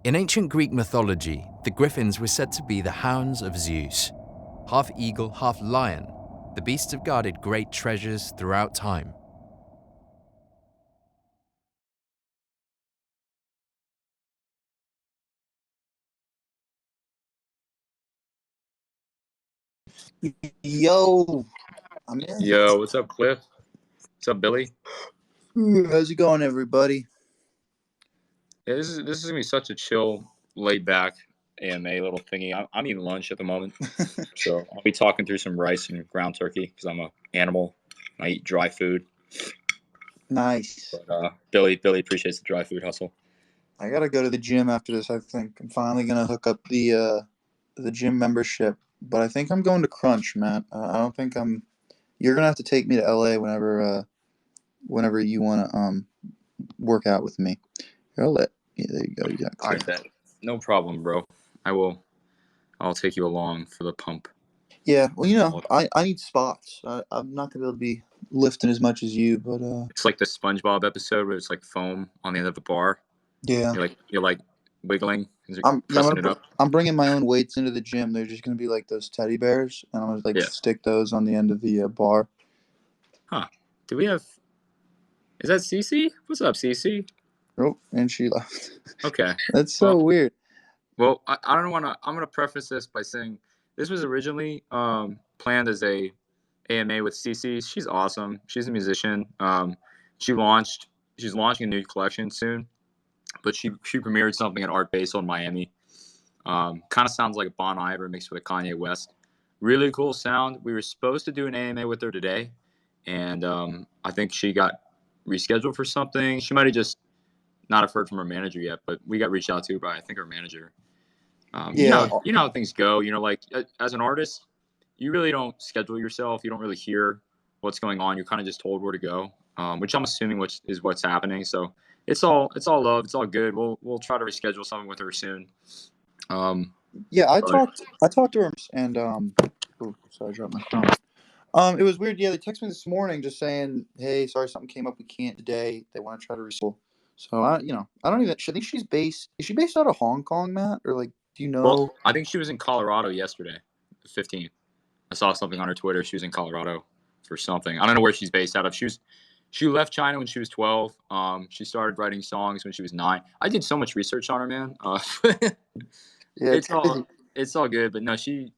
In ancient Greek mythology, the Griffins were said to be the hounds of Zeus. Half eagle, half lion, the beasts have guarded great treasures throughout time. Yo, I'm in. Yo, what's up, Cliff? What's up, Billy? How's it going, everybody? Yeah, this is gonna be such a chill, laid back AMA little thingy. I'm eating lunch at the moment, so I'll be talking through some rice and ground turkey because I'm an animal. I eat dry food. Nice. But Billy appreciates the dry food hustle. I gotta go to the gym after this. I think I'm finally gonna hook up the gym membership, but I think I'm going to Crunch, Matt. I don't think I'm. You're gonna have to take me to LA whenever you wanna work out with me. Here, yeah, there you go. You got All right, bet. No problem, bro. I'll take you along for the pump. Yeah, well, I need spots. I'm not gonna be able to be lifting as much as you, but It's like the SpongeBob episode where it's like foam on the end of the bar. yeah. You're like wiggling, pressing it up. I'm bringing my own weights into the gym. They're just gonna be like those teddy bears, and I'm gonna stick those on the end of the bar. Huh? Do we have? Is that CC? What's up, CC? Oh, and she left. Okay. That's so weird. Well, I don't want to. I'm going to preface this by saying this was originally planned as a AMA with CC. She's awesome. She's a musician. She's launching a new collection soon, but she premiered something at Art Basel in Miami. Kind of sounds like a Bon Iver mixed with Kanye West. Really cool sound. We were supposed to do an AMA with her today, and I think she got rescheduled for something. She might have just not have heard from her manager yet, but we got reached out to by I think her manager. You know how things go. Like as an artist, you really don't schedule yourself. You don't really hear what's going on. You're kind of just told where to go, which I'm assuming is what's happening. So it's all love. It's all good. We'll try to reschedule something with her soon. I talked to her, and sorry, I dropped my phone. It was weird. Yeah, they texted me this morning just saying, "Hey, sorry, something came up. We can't today. They want to try to reschedule." So I don't even. I think is she based out of Hong Kong, Matt, or like, do you know? Well, I think she was in Colorado yesterday, the 15th. I saw something on her Twitter. She was in Colorado for something. I don't know where she's based out of. She left China when she was 12. She started writing songs when she was 9. I did so much research on her, man. It's all good, but no, she's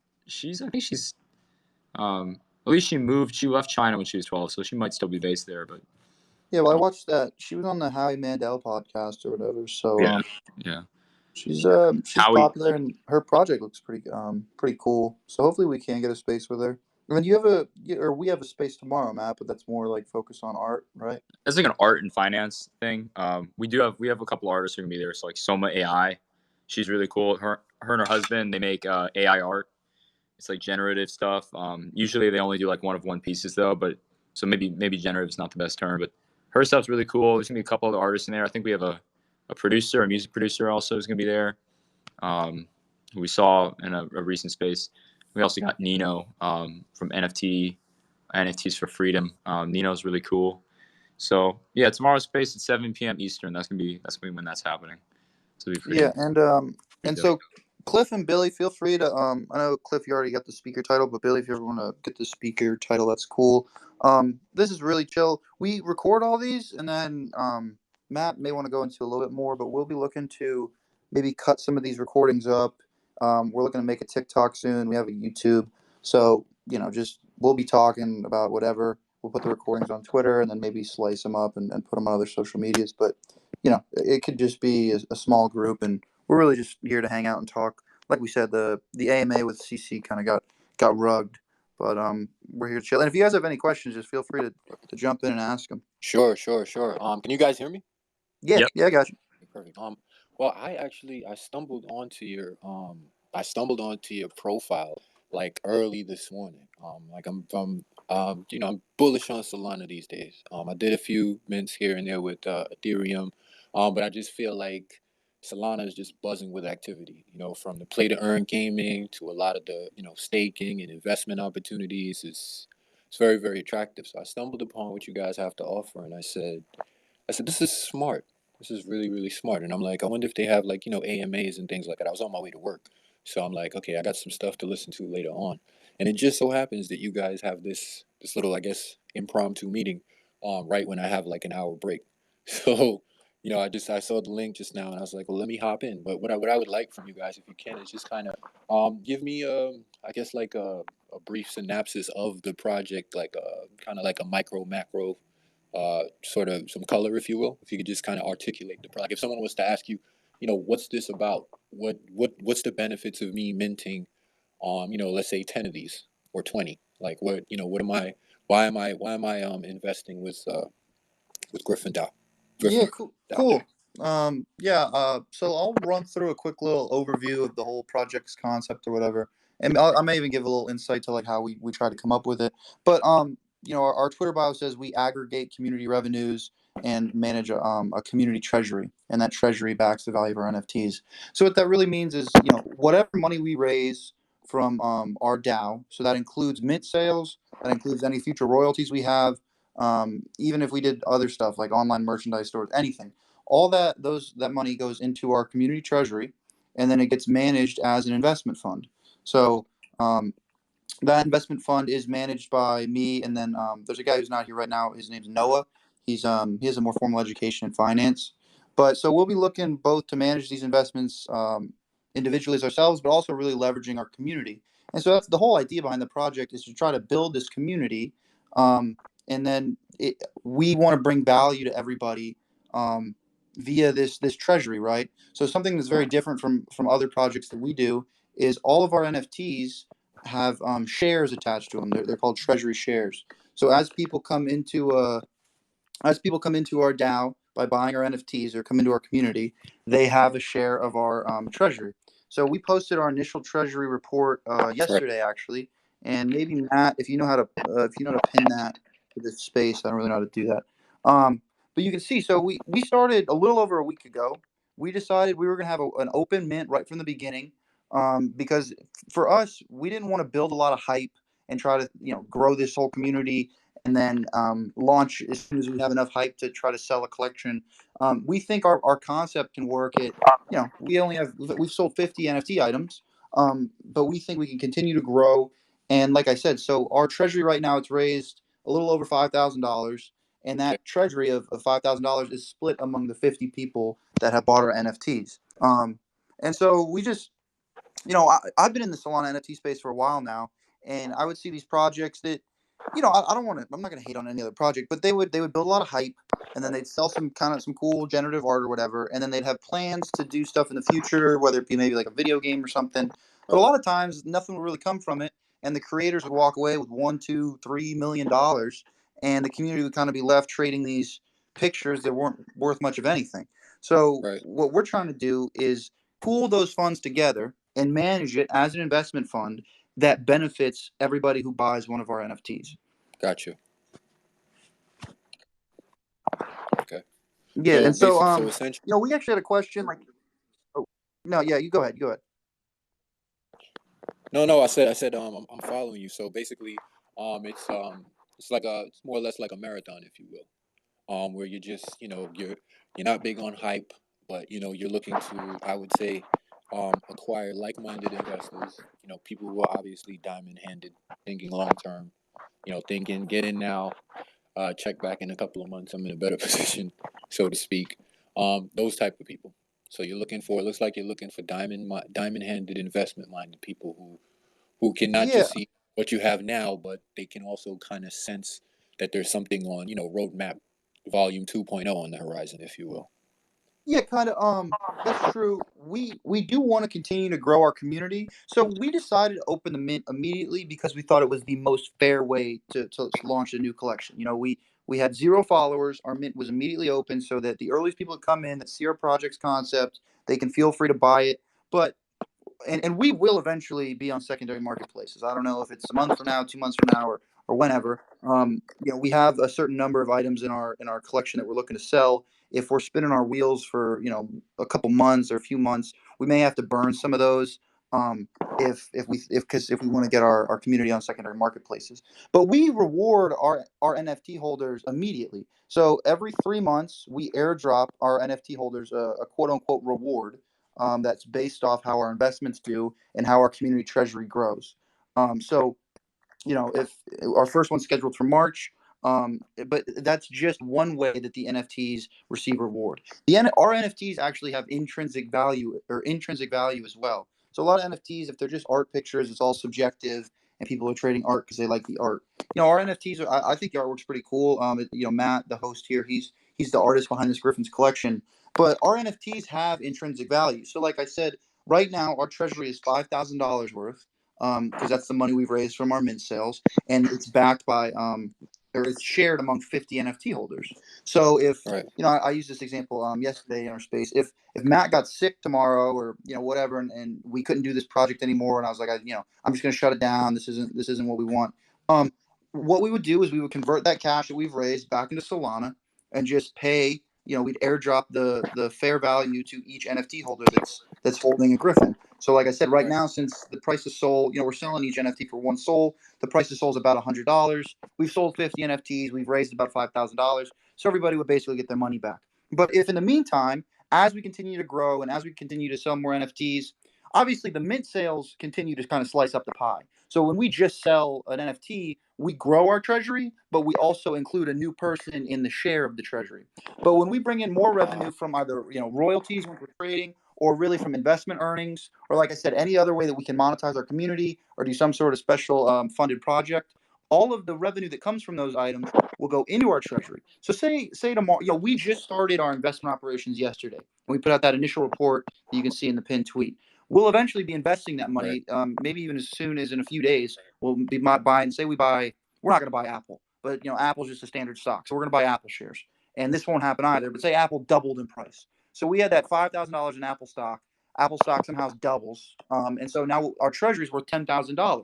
I think she's at least she moved. She left China when she was 12, so she might still be based there. But yeah, well, I watched that. She was on the Howie Mandel podcast or whatever. So yeah. She's popular, and her project looks pretty cool. So hopefully we can get a space with her. I mean, we have a space tomorrow, Matt, but that's more like focused on art, right? It's like an art and finance thing. We have a couple artists who are gonna be there. So like Soma AI, she's really cool. Her and her husband, they make AI art. It's like generative stuff. Usually they only do like one of one pieces though, but so maybe generative is not the best term, but her stuff's really cool. There's gonna be a couple other artists in there. I think we have a producer, a music producer also is gonna be there. Who we saw in a recent space. We also got Nino from NFTs for Freedom. Nino's really cool. So yeah, tomorrow's space at 7 p.m. Eastern. That's gonna be when that's happening. So it'll be pretty. And so Cliff and Billy, feel free to I know Cliff, you already got the speaker title, but Billy, if you ever want to get the speaker title, that's cool. This is really chill. We record all these, and then Matt may want to go into a little bit more, but we'll be looking to maybe cut some of these recordings up. We're looking to make a TikTok soon. We have a YouTube, so just we'll be talking about whatever. We'll put the recordings on Twitter and then maybe slice them up and put them on other social medias. But it could just be a small group, and we're really just here to hang out and talk. Like we said, the AMA with CC kind of got rugged, but we're here to chill. And if you guys have any questions, just feel free to jump in and ask them. Sure. Can you guys hear me? Yeah, Yep. Yeah, I got you. Perfect. Well, I stumbled onto your profile like early this morning. Like I'm bullish on Solana these days. I did a few mints here and there with Ethereum, but I just feel like Solana is just buzzing with activity. From the play to earn gaming to a lot of the staking and investment opportunities. It's very, very attractive. So I stumbled upon what you guys have to offer, and I said, this is smart. This is really, really smart. And I'm like, I wonder if they have like, AMAs and things like that. I was on my way to work. So I'm like, okay, I got some stuff to listen to later on. And it just so happens that you guys have this little, I guess, impromptu meeting right when I have like an hour break. So, I saw the link just now and I was like, well, let me hop in. But what I would like from you guys, if you can, is just kind of give me I guess like a brief synopsis of the project, like kind of like a micro macro sort of some color, if you will. If you could just kind of articulate the product. If someone was to ask you, what's this about? What's the benefits of me minting, let's say 10 of these or 20? Like what am I? Why am I investing with Griffin Dow? Yeah, Griffin cool. Dow. Cool. Yeah. So I'll run through a quick little overview of the whole project's concept or whatever, and I may even give a little insight to like how we try to come up with it. But our Twitter bio says we aggregate community revenues and manage a community treasury, and that treasury backs the value of our NFTs. So what that really means is, whatever money we raise from our DAO, so that includes mint sales, that includes any future royalties we have, even if we did other stuff like online merchandise stores, anything, all that money goes into our community treasury, and then it gets managed as an investment fund. So that investment fund is managed by me, and then there's a guy who's not here right now. His name's Noah. He has a more formal education in finance, but so we'll be looking both to manage these investments individually as ourselves, but also really leveraging our community. And so that's the whole idea behind the project, is to try to build this community, and then we want to bring value to everybody via this treasury, right? So something that's very different from other projects that we do is all of our NFTs have shares attached to them. They're called treasury shares. So as people come into our DAO by buying our NFTs or come into our community, they have a share of our treasury. So we posted our initial treasury report Right. yesterday, actually, and maybe Matt, if you know how to pin that to this space, I don't really know how to do that. But you can see, so we started a little over a week ago. We decided we were going to have an open mint right from the beginning, because for us, we didn't want to build a lot of hype and try to grow this whole community and then launch as soon as we have enough hype to try to sell a collection. We think our concept can work at, we've sold 50 NFT items, but we think we can continue to grow. And like I said, so our treasury right now, it's raised a little over $5,000. And Okay. that treasury of $5,000 is split among the 50 people that have bought our NFTs. And so we just, I've been in the Solana NFT space for a while now, and I would see these projects that, I don't want to. I'm not going to hate on any other project, but they would build a lot of hype, and then they'd sell some cool generative art or whatever, and then they'd have plans to do stuff in the future, whether it be maybe like a video game or something. But a Right. lot of times, nothing would really come from it, and the creators would walk away with $1, 2, 3 million, and the community would kind of be left trading these pictures that weren't worth much of anything. So Right. what we're trying to do is pool those funds together and manage it as an investment fund that benefits everybody who buys one of our NFTs. Got you. Okay. Yeah, So and so basic. So essentially. we actually had a question like, oh, no, yeah, you go ahead, go ahead. No, no. I said. I'm following you. So basically, it's more or less like a marathon, if you will. Where you're just, you're not big on hype, but you're looking to, I would say, acquire like-minded investors. People who are obviously diamond-handed, thinking long-term. Thinking get in now, check back in a couple of months. I'm in a better position, so to speak. Those type of people. So you're looking for. It looks like you're looking for diamond-handed, investment-minded people who can not Yeah, just see what you have now, but they can also kind of sense that there's something on, roadmap volume 2.0 on the horizon, if you will. yeah, kind of. That's true. We do want to continue to grow our community, so we decided to open the mint immediately because we thought it was the most fair way to launch a new collection. We had 0 followers. Our mint was immediately open so that the earliest people that come in that see our project's concept, they can feel free to buy it. But and we will eventually be on secondary marketplaces. I don't know if it's a month from now, 2 months from now, or whenever. We have a certain number of items in our collection that we're looking to sell. If we're spinning our wheels for a couple months or a few months, we may have to burn some of those. if we want to get our community on secondary marketplaces. But we reward our NFT holders immediately. So every 3 months, we airdrop our NFT holders a quote unquote reward that's based off how our investments do and how our community treasury grows. So if our first one's scheduled for March, but that's just one way that the NFTs receive reward. Our NFTs actually have intrinsic value as well. So a lot of NFTs, if they're just art pictures, it's all subjective, and people are trading art because they like the art. Our NFTs I think the artwork's pretty cool. Matt, the host here, he's the artist behind this Griffin's collection. But our NFTs have intrinsic value. So like I said, right now our treasury is $5,000 worth because that's the money we've raised from our mint sales, and it's backed by or it's shared among 50 NFT holders. So if Right. I used this example yesterday in our space. If Matt got sick tomorrow or whatever, and we couldn't do this project anymore, and I was like, I'm just going to shut it down. This isn't what we want. What we would do is we would convert that cash that we've raised back into Solana and just pay. We'd airdrop the fair value to each NFT holder that's holding a Griffin. So like I said, right now, since the price of Sol, we're selling each NFT for one Sol. The price of Sol is about $100. We've sold 50 NFTs. We've raised about $5,000. So everybody would basically get their money back. But if in the meantime, as we continue to grow and as we continue to sell more NFTs, obviously the mint sales continue to kind of slice up the pie. So when we just sell an NFT, we grow our treasury, but we also include a new person in the share of the treasury. But when we bring in more revenue from either royalties when we're trading, or really from investment earnings, or like I said, any other way that we can monetize our community or do some sort of special funded project, all of the revenue that comes from those items will go into our treasury. So say tomorrow, we just started our investment operations yesterday, and we put out that initial report that you can see in the pinned tweet. We'll eventually be investing that money, maybe even as soon as in a few days. We'll be buying. Say we buy. We're not going to buy Apple, but Apple's just a standard stock, so we're going to buy Apple shares. And this won't happen either. But say Apple doubled in price. So we had that $5,000 in Apple stock. Apple stock somehow doubles, and so now our treasury is worth $10,000.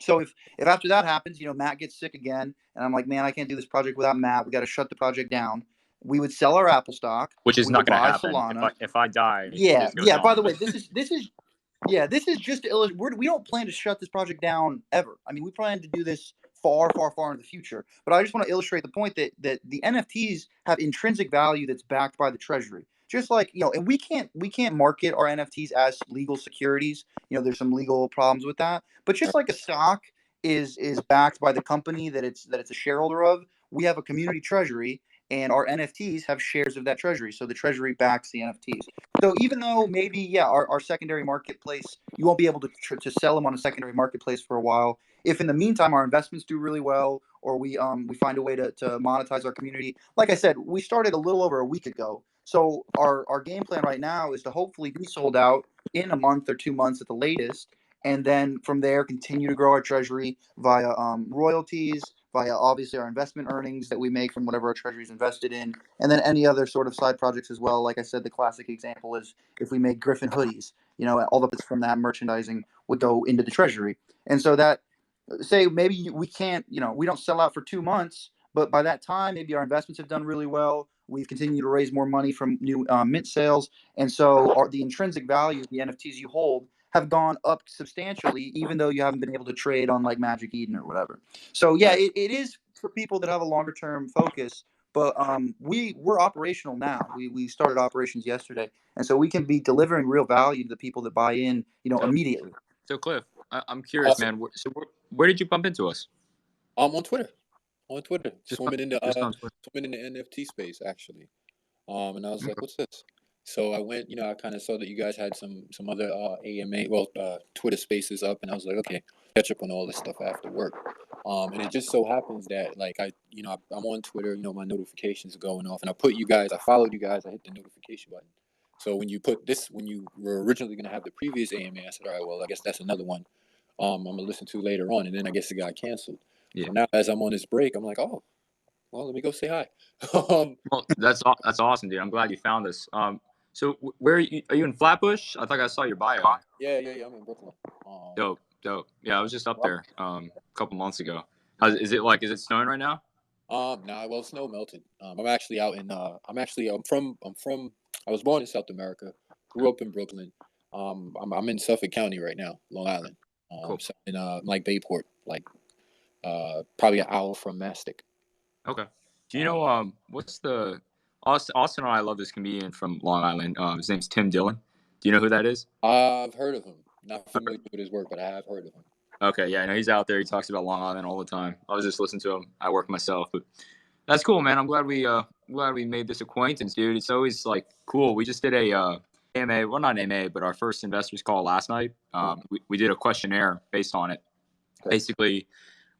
So if after that happens, Matt gets sick again, and I'm like, man, I can't do this project without Matt. We got to shut the project down. We would sell our Apple stock, which is we not would going to buy happen. Solana. If I die, Yeah, this goes yeah. By on. the way, this is just to illustrate. We don't plan to shut this project down ever. I mean, we plan to do this far, far, far in the future. But I just want to illustrate the point that the NFTs have intrinsic value that's backed by the treasury. Just like and we can't market our NFTs as legal securities. There's some legal problems with that. But just like a stock is backed by the company that it's a shareholder of, we have a community treasury, and our NFTs have shares of that treasury. So the treasury backs the NFTs. So even though maybe our secondary marketplace, you won't be able to sell them on a secondary marketplace for a while. If in the meantime our investments do really well, or we find a way to monetize our community, like I said, we started a little over a week ago. So our game plan right now is to hopefully be sold out in a month or 2 months at the latest, and then from there continue to grow our treasury via royalties, via obviously our investment earnings that we make from whatever our treasury is invested in, and then any other sort of side projects as well. Like I said, the classic example is if we make Griffin hoodies, all the bits from that merchandising would go into the treasury. And so that, say maybe we can't, we don't sell out for 2 months, but by that time, maybe our investments have done really well. We've continued to raise more money from new mint sales. And so the intrinsic value of the NFTs you hold have gone up substantially, even though you haven't been able to trade on like Magic Eden or whatever. So yeah, it is for people that have a longer term focus. But we're operational now. We started operations yesterday, and so we can be delivering real value to the people that buy in, immediately. So Cliff, I'm curious, Awesome. man. Where did you bump into us? On Twitter. Just Swimming in the on Twitter. NFT space actually. And I was like, what's this? So I went, I kind of saw that you guys had some other Twitter spaces up, and I was like, okay, catch up on all this stuff after work. And it just so happens that like I'm on Twitter, my notifications are going off, and I followed you guys, I hit the notification button. So when you were originally gonna have the previous AMA, I said, all right, well, I guess that's another one. I'm gonna listen to later on, and then I guess it got canceled. Yeah. So now as I'm on this break, I'm like, oh, well, let me go say hi. Well, that's awesome, dude. I'm glad you found us. So where are you in Flatbush? I thought I saw your bio. Yeah. I'm in Brooklyn. Dope. Yeah, I was just up there a couple months ago. Is it snowing right now? Nah, well, snow melted. I'm actually out in. I'm from. I was born in South America, grew up in Brooklyn. I'm in Suffolk County right now, Long Island. Cool. So in like Bayport, like probably an hour from Mastic. Okay. Do you know what's the Austin and I love this comedian from Long Island. His name's Tim Dillon. Do you know who that is? I've heard of him. Not familiar with his work, but I have heard of him. Okay, yeah, I know he's out there. He talks about Long Island all the time. I was just listening to him at work myself, but that's cool, man. I'm glad we made this acquaintance, dude. It's always like cool. We just did a AMA, well not an AMA, but our first investors call last night. We did a questionnaire based on it. Okay. Basically,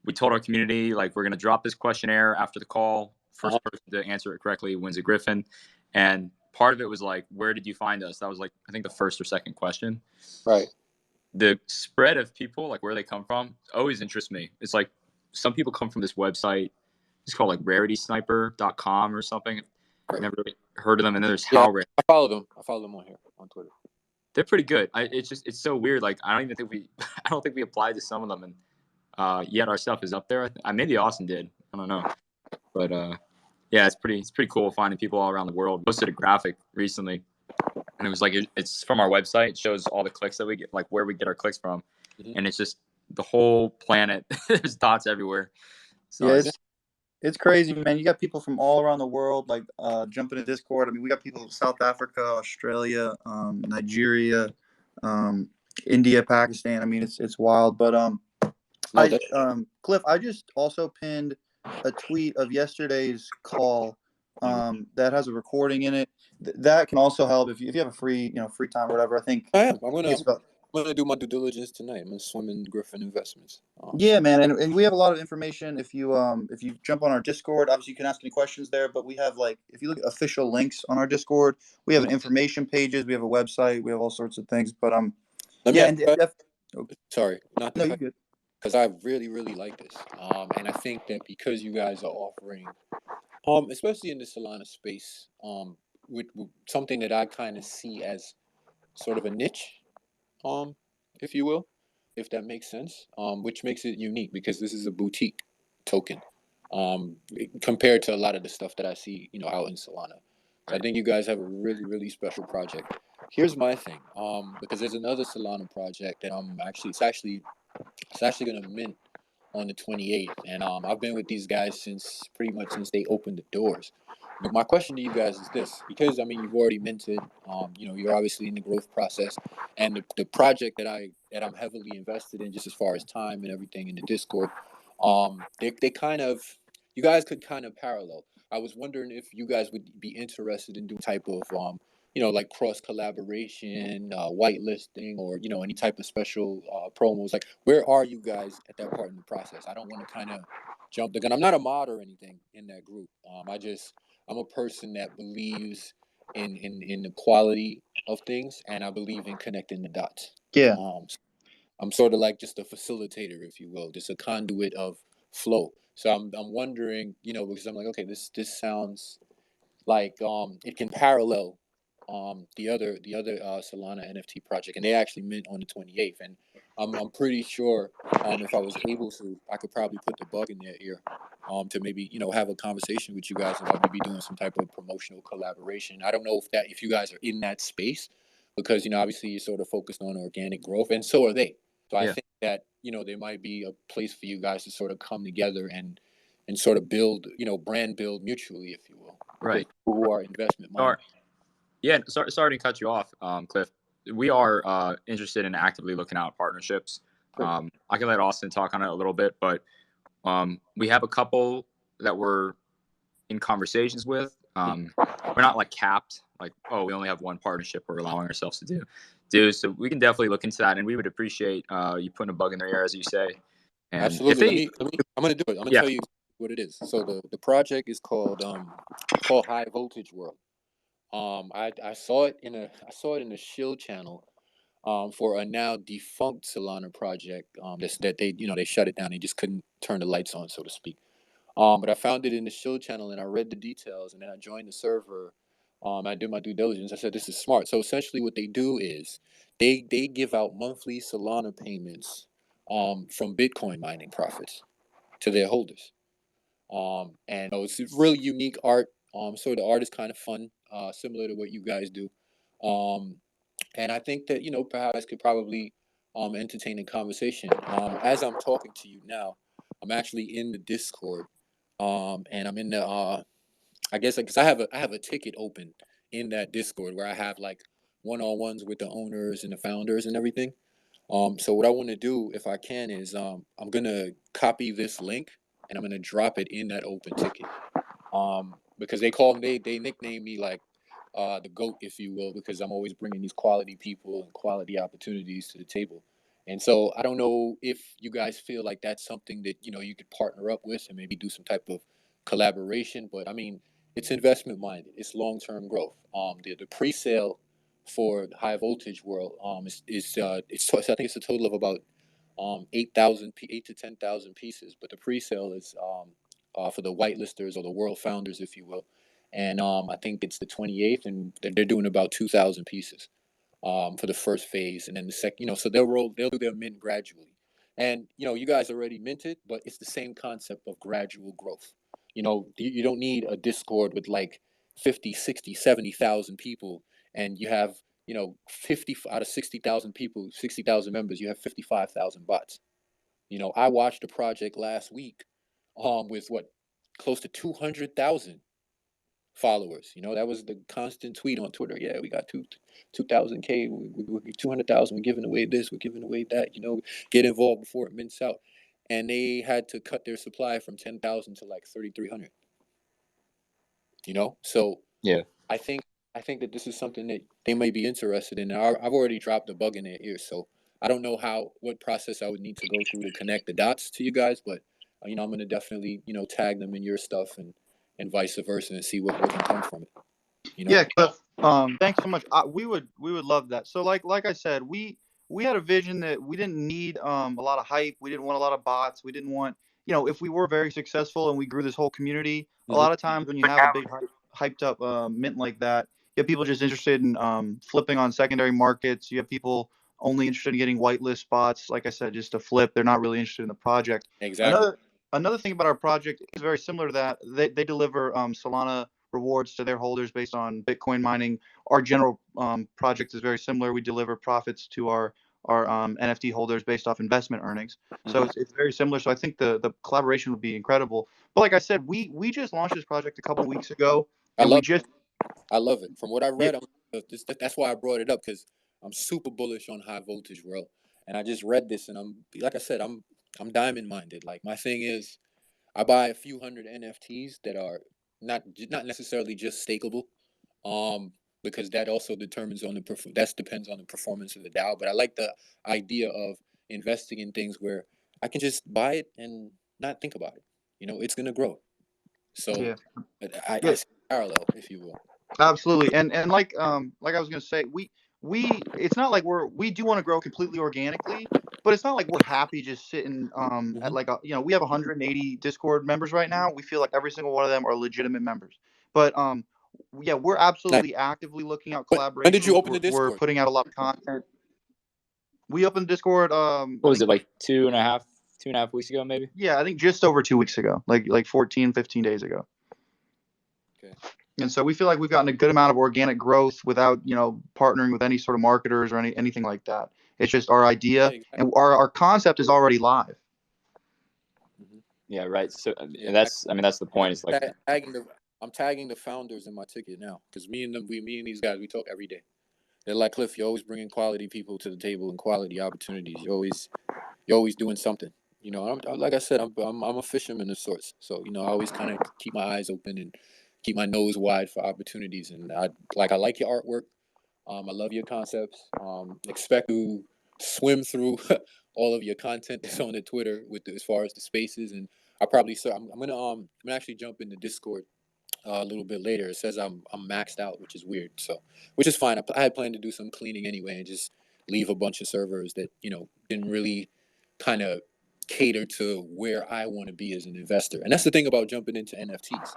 we told our community like we're gonna drop this questionnaire after the call. First person to answer it correctly wins a Griffin. And part of it was like, where did you find us? That was like I think the first or second question. Right. The spread of people, like where they come from, always interests me. It's like some people come from this website. It's called like raritysniper.com or something. I've never really heard of them. And then there's How Rare. I follow them. I follow them on here on Twitter. They're pretty good. It's so weird. Like I don't think we applied to some of them, and yet our stuff is up there. Maybe Austin did. I don't know, but yeah, it's pretty cool finding people all around the world. Posted a graphic recently, and it was like it's from our website. It shows all the clicks that we get, like where we get our clicks from, and it's just the whole planet. There's dots everywhere. So yeah, it's crazy, man. You got people from all around the world, like jumping in Discord. I mean, we got people from South Africa, Australia, Nigeria, India, Pakistan. I mean, it's wild. But Cliff, I just also pinned a tweet of yesterday's call that has a recording in it. That can also help if you have a free time or whatever. I think I am. I'm gonna do my due diligence tonight. I'm gonna swim in Griffin Investments. Yeah, man, and we have a lot of information. If you jump on our Discord, obviously you can ask any questions there. But we have if you look at official links on our Discord, we have an information pages, we have a website, we have all sorts of things. But sorry, not no, you're good. Because I really like this, and I think that because you guys are offering, especially in the Solana space, with something that I kind of see as sort of a niche, if you will, if that makes sense, which makes it unique because this is a boutique token, compared to a lot of the stuff that I see, out in Solana. So I think you guys have a really special project. Here's my thing, because there's another Solana project that it's actually going to mint on the 28th, and I've been with these guys pretty much since they opened the doors. But my question to you guys is this, because you've already minted, you're obviously in the growth process, and the project that I'm heavily invested in, just as far as time and everything in the Discord, they kind of, you guys could kind of parallel. I was wondering if you guys would be interested in doing type of like cross collaboration, whitelisting, or any type of special promos. Like, where are you guys at that part in the process? I don't want to kind of jump the gun. I'm not a mod or anything in that group. I'm a person that believes in the quality of things, and I believe in connecting the dots. Yeah. I'm sort of like just a facilitator, if you will, just a conduit of flow. So I'm wondering, because I'm like, okay, this sounds like it can parallel the other Solana NFT project, and they actually mint on the 28th, and I'm pretty sure if I was able to, I could probably put the bug in their ear to maybe have a conversation with you guys about maybe doing some type of promotional collaboration. I don't know if you guys are in that space, because obviously you're sort of focused on organic growth, and so are they. So I think that there might be a place for you guys to sort of come together and sort of build, brand build mutually, if you will. Right. Who are investment minded. Yeah, sorry to cut you off, Cliff. We are interested in actively looking out partnerships. I can let Austin talk on it a little bit, but we have a couple that we're in conversations with. We're not like capped, like, oh, we only have one partnership we're allowing ourselves to do. So we can definitely look into that, and we would appreciate you putting a bug in their ear, as you say. And absolutely. I'm going to do it. I'm going to tell you what it is. So the project is called High Voltage World. I saw it in the Shield channel for a now defunct Solana project that they shut it down. They just couldn't turn the lights on, so to speak. But I found it in the Shield channel, and I read the details, and then I joined the server. I did my due diligence. I said, this is smart. So essentially what they do is they give out monthly Solana payments from Bitcoin mining profits to their holders. And it's really unique art. So the art is kind of fun, similar to what you guys do. And I think that, perhaps could probably entertain a conversation. As I'm talking to you now, I'm actually in the Discord, and I'm in the I guess because I have a ticket open in that Discord where I have like one-on-ones with the owners and the founders and everything. So what I want to do, if I can, is I'm gonna copy this link and I'm gonna drop it in that open ticket. Because they nickname me like the goat, if you will, because I'm always bringing these quality people and quality opportunities to the table. And so I don't know if you guys feel like that's something that you could partner up with and maybe do some type of collaboration. But I mean, it's investment minded. It's long term growth. The pre-sale for the high voltage world I think it's a total of about 8 to 10,000 pieces, but the pre-sale is for the whitelisters or the world founders, if you will. And I think it's the 28th, and they're doing about 2,000 pieces for the first phase, and then the second. So they'll do their mint gradually. And you guys already minted, but it's the same concept of gradual growth. You don't need a Discord with like 50, 60, 70,000 people, and you have 50 out of 60,000 people, 60,000 members, you have 55,000 bots. I watched a project last week with what, close to 200,000 followers. That was the constant tweet on Twitter. Yeah, we got 2,000K, we 200,000, we're giving away this, we're giving away that, get involved before it mints out. And they had to cut their supply from 10,000 to like 3,300. So Yeah. I think that this is something that they may be interested in. I've already dropped a bug in their ear, so I don't know what process I would need to go through to connect the dots to you guys, but I'm gonna definitely tag them in your stuff and vice versa and see what can come from it. Yeah, Cliff. Thanks so much. We would love that. So like I said, we had a vision that we didn't need a lot of hype. We didn't want a lot of bots. We didn't want if we were very successful and we grew this whole community. A lot of times when you have a big hyped up mint like that, you have people just interested in flipping on secondary markets. You have people only interested in getting whitelist spots. Like I said, just to flip. They're not really interested in the project. Exactly. Another thing about our project is very similar to that. They deliver Solana rewards to their holders based on Bitcoin mining. Our general project is very similar. We deliver profits to our NFT holders based off investment earnings. So it's very similar. So I think the collaboration would be incredible. But like I said, we just launched this project a couple weeks ago, and I love it. From what I yeah, read, that's why I brought it up, because I'm super bullish on high voltage world, and I just read this, and like I said, I'm diamond minded. Like, my thing is, I buy a few hundred NFTs that are not necessarily just stakeable, because that also depends on the performance of the DAO. But I like the idea of investing in things where I can just buy it and not think about it. It's gonna grow. So yeah, I see parallel, if you will. absolutely. And like I was gonna say, we it's not like we do want to grow completely organically, but it's not like we're happy just sitting at Hmm. like we have 180 Discord members right now. We feel like every single one of them are legitimate members. But yeah, we're Nice. absolutely actively looking out When did you collaborations. open the We're Discord? putting out a lot of content. We opened Discord What I was think it, like 2.5 weeks ago, maybe? yeah, I think just over 2 weeks ago, like 14, 15 days ago. Okay. And so we feel like we've gotten a good amount of organic growth without, partnering with any sort of marketers or anything like that. It's just our Yeah, idea, exactly. and our concept is already live. Hmm. Yeah, right. So Yeah, that's the point. It's like, I'm tagging the founders in my ticket now, because me and these guys, we talk every day. They're like, Cliff, you're always bringing quality people to the table and quality opportunities. You're always doing something. Like I said, I'm a fisherman of sorts. So I always kind of keep my eyes open and keep my nose wide for opportunities. And I like your artwork. I love your concepts. Expect to swim through all of your content that's on the Twitter as far as the spaces. And I'm gonna actually jump into Discord a little bit later. It says I'm maxed out, which is weird. So, which is fine. I had planned to do some cleaning anyway and just leave a bunch of servers that didn't really kind of cater to where I want to be as an investor. And that's the thing about jumping into NFTs.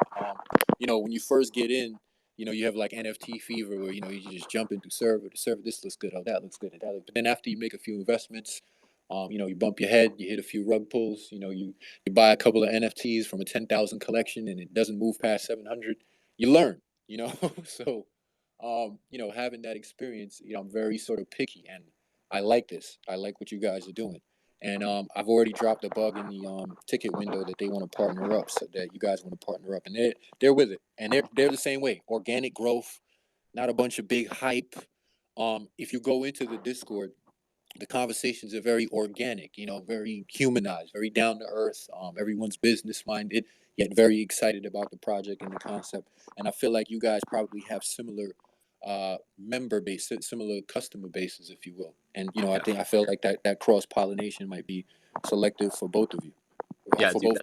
When you first get in, you have like NFT fever, where you just jump into server to server. This looks good. Oh, that looks good. But then after you make a few investments, you bump your head, you hit a few rug pulls. You buy a couple of NFTs from a 10,000 collection, and it doesn't move past 700. You learn. So having that experience, I'm very sort of picky, and I like this. I like what you guys are doing. And I've already dropped a bug in the ticket window that they want to partner up, so that you guys want to partner up, and they're with it, and they're the same way. Organic growth, not a bunch of big hype. If you go into the Discord, the conversations are very organic, very humanized, very down to earth. Everyone's business minded, yet very excited about the project and the concept. And I feel like you guys probably have similar member base, similar customer bases, if you will. And I feel like that cross pollination might be selective for both of you. Yeah, For dude, both.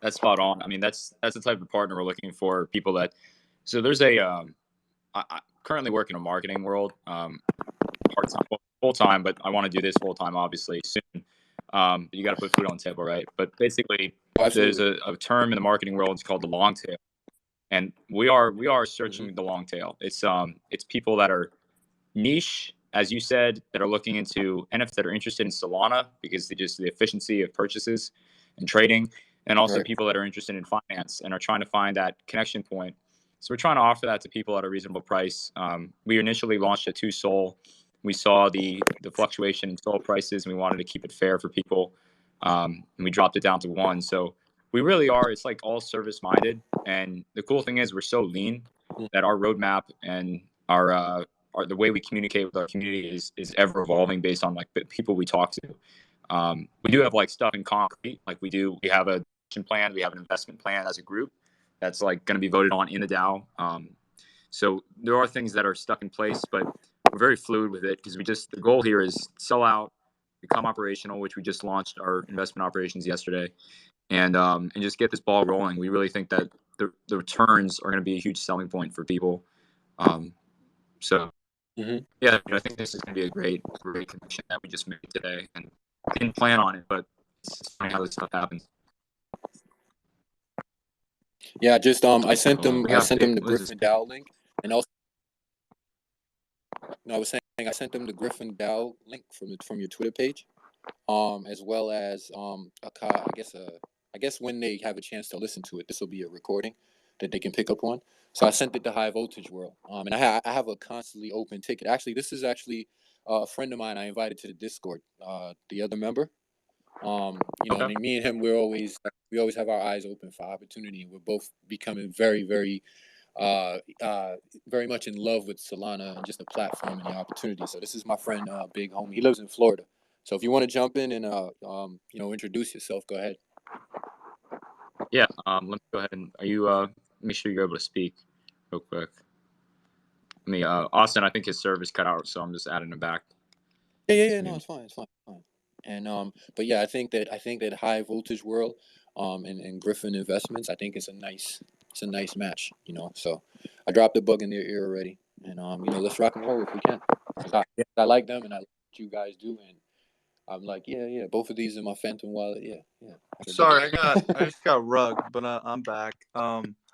that's spot on. I mean, that's the type of partner we're looking for. People that, so there's I currently work in a marketing world, part time, full time, but I want to do this full time, obviously soon. You got to put food on the table, right? But basically, there's a term in the marketing world. It's called the long tail, and we are searching the long tail. It's people that are niche, as you said, that are looking into NFTs, that are interested in Solana because the efficiency of purchases and trading, and also Right. people that are interested in finance and are trying to find that connection point. So we're trying to offer that to people at a reasonable price. We initially launched at 2 Sol. We saw the fluctuation in Sol prices, and we wanted to keep it fair for people. And we dropped it down to 1. So we really are. It's like all service minded, and the cool thing is we're so lean that our roadmap and our the way we communicate with our community is ever evolving based on like the people we talk to. We do have like stuff in concrete, like we have a plan, we have an investment plan as a group that's like going to be voted on in the DAO. So there are things that are stuck in place, but we're very fluid with it because the goal here is sell out, become operational, which we just launched our investment operations yesterday, and just get this ball rolling. We really think that the returns are going to be a huge selling point for people. So yeah, I think this is going to be a great connection that we just made today, and I didn't plan on it, but it's funny how this stuff happens. Yeah, just I sent them the Griffin DAO link, and also I was saying I sent them the Griffin DAO link from your Twitter page, as well as I guess when they have a chance to listen to it, this will be a recording that they can pick up on. So I sent it to High Voltage World, and I have a constantly open ticket. Actually, this is actually a friend of mine I invited to the Discord, the other member. And me and him, we always have our eyes open for opportunity. We're both becoming very, very, very much in love with Solana and just the platform and the opportunity. So this is my friend, Big Homie. He lives in Florida. So if you want to jump in and introduce yourself, go ahead. Yeah, let me go ahead and make sure you're able to speak real quick. Austin, I think his service cut out, so I'm just adding him back. Yeah. No, it's fine. And but yeah, I think that High Voltage World, and Griffin Investments, I think it's a nice match. So I dropped a bug in their ear already, and let's rock and roll if we can. I like them, and I like what you guys do, and I'm like, yeah, both of these in my Phantom wallet, yeah. Sorry, I just got rugged, but I'm back.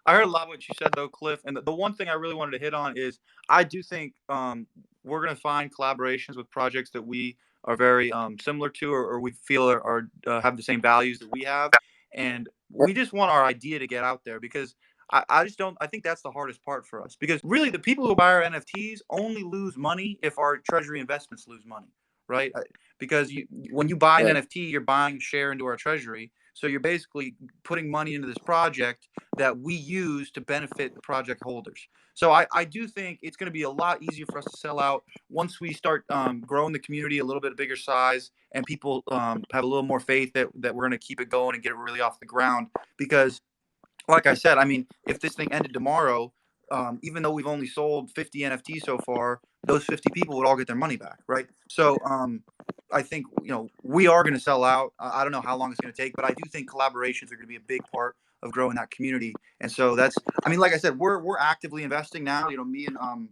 I heard a lot of what you said though, Cliff. And the one thing I really wanted to hit on is I do think we're gonna find collaborations with projects that we are very similar to, or we feel are have the same values that we have, and we just want our idea to get out there because. I just don't. I think that's the hardest part for us because really the people who buy our NFTs only lose money if our treasury investments lose money, right? Because when you buy an NFT, you're buying a share into our treasury. So you're basically putting money into this project that we use to benefit the project holders. So I do think it's going to be a lot easier for us to sell out once we start growing the community a little bit bigger size and people have a little more faith that we're going to keep it going and get it really off the ground. Because like I said, I mean, if this thing ended tomorrow, even though we've only sold 50 NFTs so far, those 50 people would all get their money back, right? So I think we are going to sell out. I don't know how long it's going to take, but I do think collaborations are going to be a big part of growing that community. And so like I said, we're actively investing now. Me and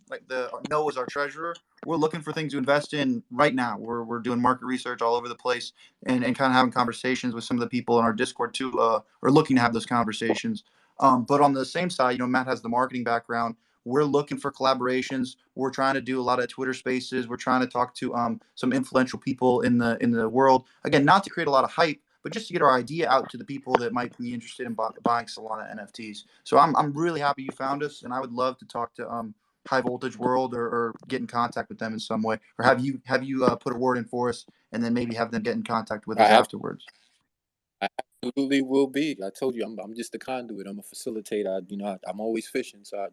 Noah's our treasurer. We're looking for things to invest in right now. We're doing market research all over the place and kind of having conversations with some of the people in our Discord too, or looking to have those conversations. But on the same side, Matt has the marketing background. We're looking for collaborations. We're trying to do a lot of Twitter spaces. We're trying to talk to some influential people in the world. Again, not to create a lot of hype, but just to get our idea out to the people that might be interested in buying Solana NFTs. So I'm really happy you found us, and I would love to talk to High Voltage World, or get in contact with them in some way, or have you put a word in for us, and then maybe have them get in contact with us I afterwards? I absolutely will be. I told you, I'm just a conduit. I'm a facilitator. I'm always fishing, so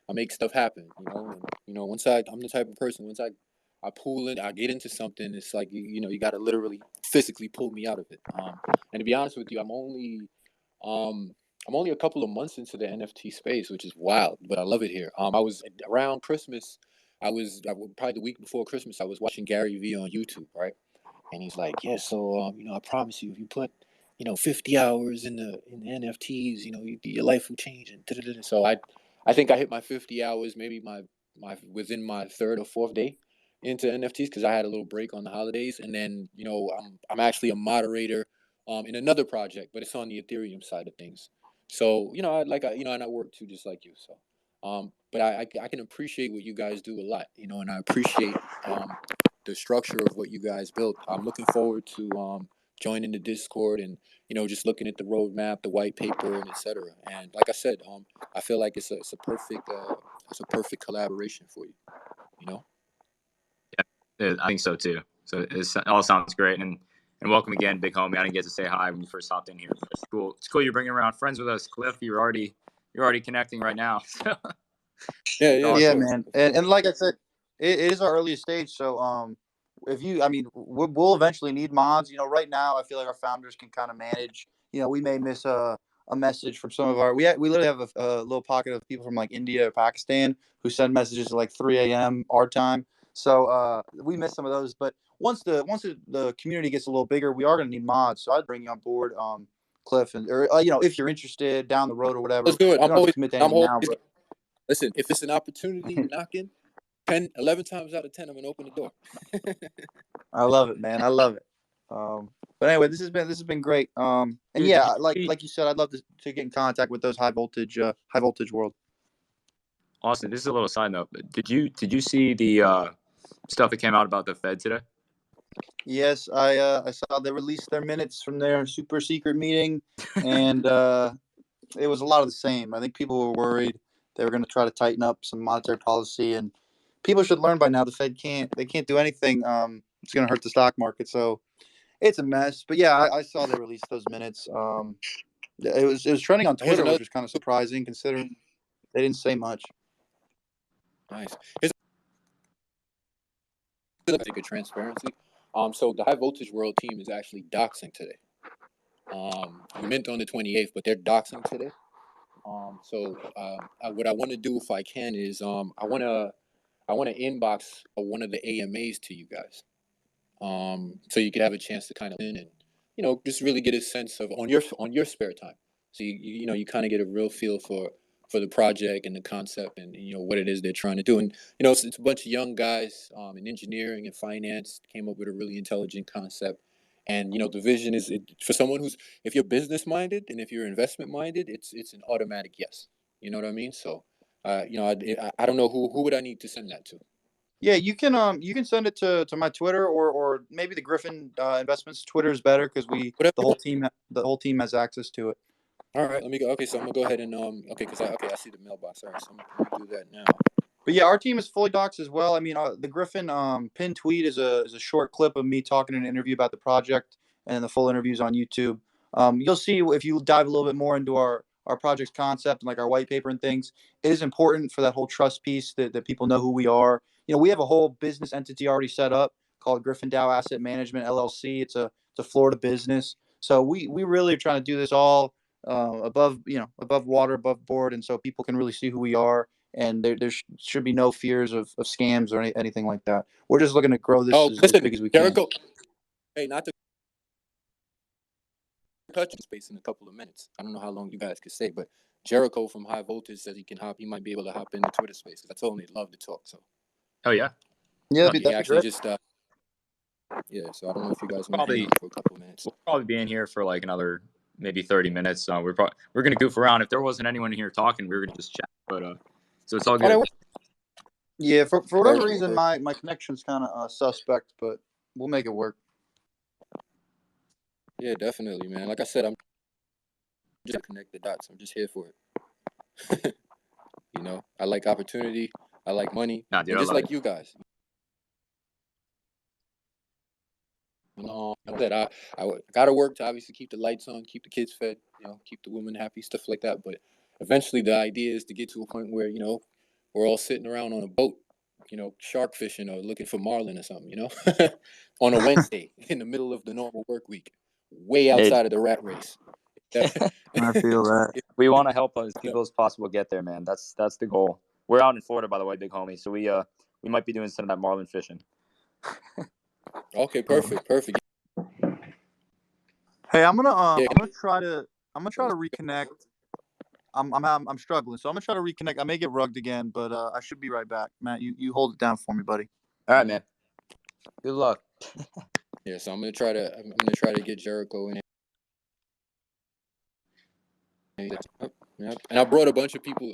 I make stuff happen. And once I'm the type of person. Once I pull it, I get into something. It's like you got to literally physically pull me out of it. And to be honest with you, um, I'm only a couple of months into the NFT space, which is wild, but I love it here. I was around Christmas. Probably the week before Christmas. I was watching Gary Vee on YouTube, right? And he's like, yeah, so I promise you, if you put 50 hours in the NFTs, your life will change. And da-da-da-da. So I think I hit my 50 hours, maybe my within my third or fourth day into NFTs, because I had a little break on the holidays. And then I'm actually a moderator in another project, but it's on the Ethereum side of things. So and I work too, just like you. So but I can appreciate what you guys do a lot, and I appreciate the structure of what you guys built. I'm looking forward to joining the Discord and just looking at the roadmap, the white paper, and etc. And like I said, I feel like it's a perfect collaboration for you. You know. Yeah, I think so too. So it all sounds great, and welcome again, big homie. I didn't get to say hi when you first hopped in here. But it's cool. It's cool you're bringing around friends with us, Cliff. You're already connecting right now. Yeah, of Yeah, course. man. And like I said, it is our earliest stage. So if you, I mean, we'll eventually need mods. Right now I feel like our founders can kind of manage. We may miss a message from some of our. We literally have a little pocket of people from like India or Pakistan who send messages at like 3 a.m. our time. So we miss some of those. But once the community gets a little bigger, we are going to need mods. So I'd bring you on board, Cliff, or if you're interested down the road or whatever. Let's do it. You don't have to commit to anything now, but Listen, if it's an opportunity knocking, 10, 11 times out of 10, I'm gonna open the door. I love it, man. I love it. But anyway, this has been great. And Dude, yeah, like you said, I'd love to get in contact with those high voltage world. Austin, this is a little side note. But did you see the stuff that came out about the Fed today? Yes, I saw they released their minutes from their super secret meeting, and it was a lot of the same. I think people were worried they were going to try to tighten up some monetary policy, and people should learn by now the Fed can't do anything. It's going to hurt the stock market, so it's a mess. But yeah, I saw they released those minutes. It was trending on Here's Twitter, another which was kind of surprising considering they didn't say much. nice. Here's another thing of transparency. So the high voltage world team is actually doxing today. We meant on the 28th, but they're doxing today. What I want to do if I can is I want to inbox one of the AMAs to you guys. So you could have a chance to kind of in and just really get a sense of on your spare time. So you kind of get a real feel for the project and the concept and what it is they're trying to do. And it's a bunch of young guys in engineering and finance came up with a really intelligent concept. And the vision is for someone who's, if you're business minded and if you're investment minded, it's an automatic yes. You know what I mean? So I don't know who would I need to send that to. Yeah, you can send it to my Twitter, or maybe the Griffin Investments Twitter is better because Whatever. the whole team has access to it. All right, let me go. Okay, so I'm gonna go ahead and okay, I see the mailbox. All right, so I'm gonna do that now. But yeah, our team is fully doxed as well. I mean, the Griffin pinned tweet is a short clip of me talking in an interview about the project, and the full interviews on YouTube. You'll see if you dive a little bit more into our project's concept and like our white paper and things. It is important for that whole trust piece that people know who we are. We have a whole business entity already set up called Griffin Dow Asset Management LLC. It's a Florida business, so we really are trying to do this all above water, above board, and so people can really see who we are, and there should be no fears of scams or anything like that. We're just looking to grow this Oh, as listen, big as we can. Jericho. Hey, not to cut you space in a couple of minutes. I don't know how long you guys could stay, but Jericho from High Voltage says he can hop. He might be able to hop in the Twitter space because I told him he'd love to talk. So Oh yeah, Yeah, he that'd be actually great. just yeah. So I don't know if you guys want to probably hang out for a couple of minutes. we'll probably be in here for like another maybe 30 minutes. We're gonna goof around. If there wasn't anyone here talking, we were gonna just chat. But so it's all good. Yeah, for whatever Word, reason, word. my connection's kind of suspect, but we'll make it work. Yeah, definitely, man. Like I said, I'm just connect the dots. I'm just here for it. I like opportunity. I like money, Nah, dude, and I just love like it. you guys. That I got to work to obviously keep the lights on, keep the kids fed, keep the women happy, stuff like that. But eventually, the idea is to get to a point where we're all sitting around on a boat, shark fishing or looking for marlin or something, on a Wednesday in the middle of the normal work week, way Hey, outside of the rat race. I feel that. we want to help as people as possible get there, man. That's the goal. We're out in Florida, by the way, big homie. So we might be doing some of that marlin fishing. Okay, perfect. Hey, I'm gonna Yeah. I'm gonna try to reconnect. I'm struggling, so I'm gonna try to reconnect. I may get rugged again, but I should be right back. Matt, you hold it down for me, buddy. All right, man. Good luck. Yeah, so I'm gonna try to get Jericho in. Yep. And I brought a bunch of people.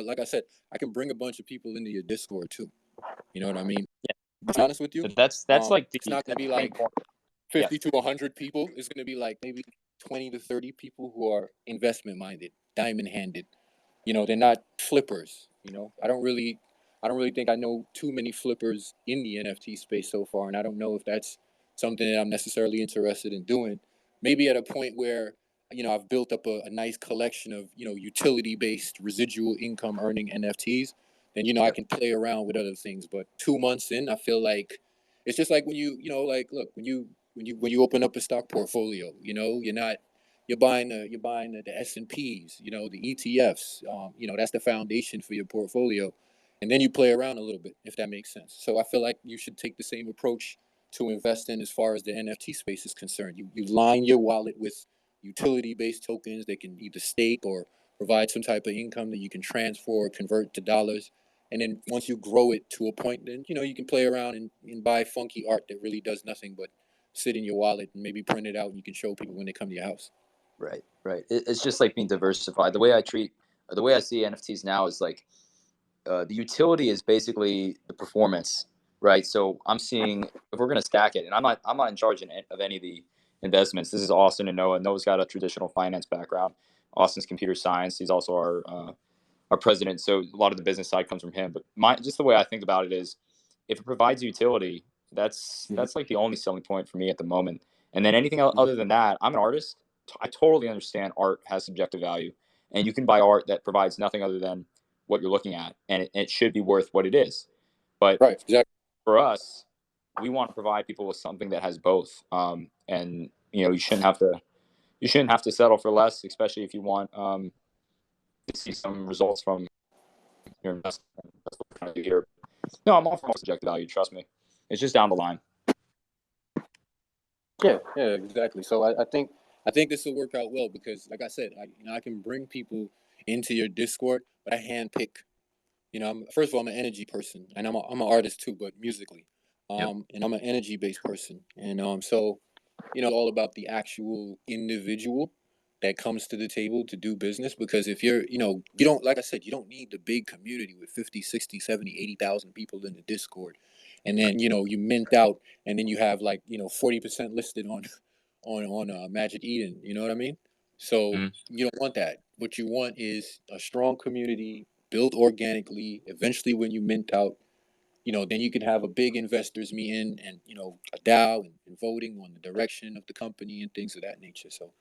Like I said, I can bring a bunch of people into your Discord too. You know what I mean? Yeah. To be honest with you, That's like it's not gonna be like 50 to 100 people. It's gonna be like maybe 20 to 30 people who are investment minded, diamond handed. They're not flippers. I don't really think I know too many flippers in the NFT space so far, and I don't know if that's something that I'm necessarily interested in doing. Maybe at a point where I've built up a nice collection of utility-based residual income earning NFTs, then I can play around with other things. But 2 months in, I feel like it's just like when like look when you open up a stock portfolio, you're buying the S&Ps, the ETFs. That's the foundation for your portfolio, and then you play around a little bit, if that makes sense. So I feel like you should take the same approach to invest in as far as the NFT space is concerned. You line your wallet with utility-based tokens that can either stake or provide some type of income that you can transfer or convert to dollars. And then once you grow it to a point, then you can play around and buy funky art that really does nothing but sit in your wallet and maybe print it out and you can show people when they come to your house. Right. It's just like being diversified. The way I see NFTs now is like the utility is basically the performance, right? So I'm seeing if we're gonna stack it, and I'm not in charge of any of the investments. This is Austin and Noah. Noah's got a traditional finance background. Austin's computer science. He's also our president. So a lot of the business side comes from him. But just the way I think about it is, if it provides utility, that's like the only selling point for me at the moment. And then anything other than that, I'm an artist. I totally understand art has subjective value, and you can buy art that provides nothing other than what you're looking at, and it should be worth what it is. But Right, exactly. for us, we want to provide people with something that has both. And you shouldn't have to settle for less, especially if you want to see some results from your investment. That's what we're trying to do here. No, I'm all for subjective value. Trust me, it's just down the line. Yeah, exactly. So I think this will work out well because, like I said, I can bring people into your Discord, but I handpick. First of all, I'm an energy person, and I'm an artist too, but musically. Yep. And I'm an energy based person, and so all about the actual individual that comes to the table to do business. Because if you don't, like I said, you don't need the big community with 50, 60, 70, 80,000 people in the Discord, and then you mint out, and then you have like 40% listed on Magic Eden. You know what I mean? So Mm. you don't want that. What you want is a strong community built organically. Eventually, when you mint out, then you can have a big investors meeting and a DAO and voting on the direction of the company and things of that nature. So,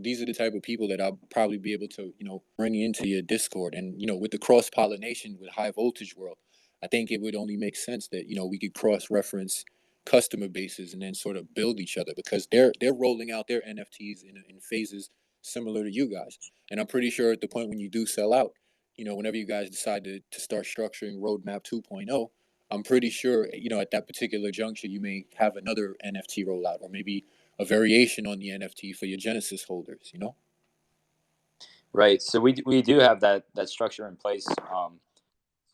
these are the type of people that I'll probably be able to bring into your Discord. And with the cross pollination with High Voltage World, I think it would only make sense that we could cross reference customer bases and then sort of build each other because they're rolling out their NFTs in phases similar to you guys. And I'm pretty sure at the point when you do sell out, whenever you guys decide to start structuring Roadmap 2.0, I'm pretty sure, at that particular juncture, you may have another NFT rollout or maybe a variation on the NFT for your Genesis holders. Right. So we do have that structure in place.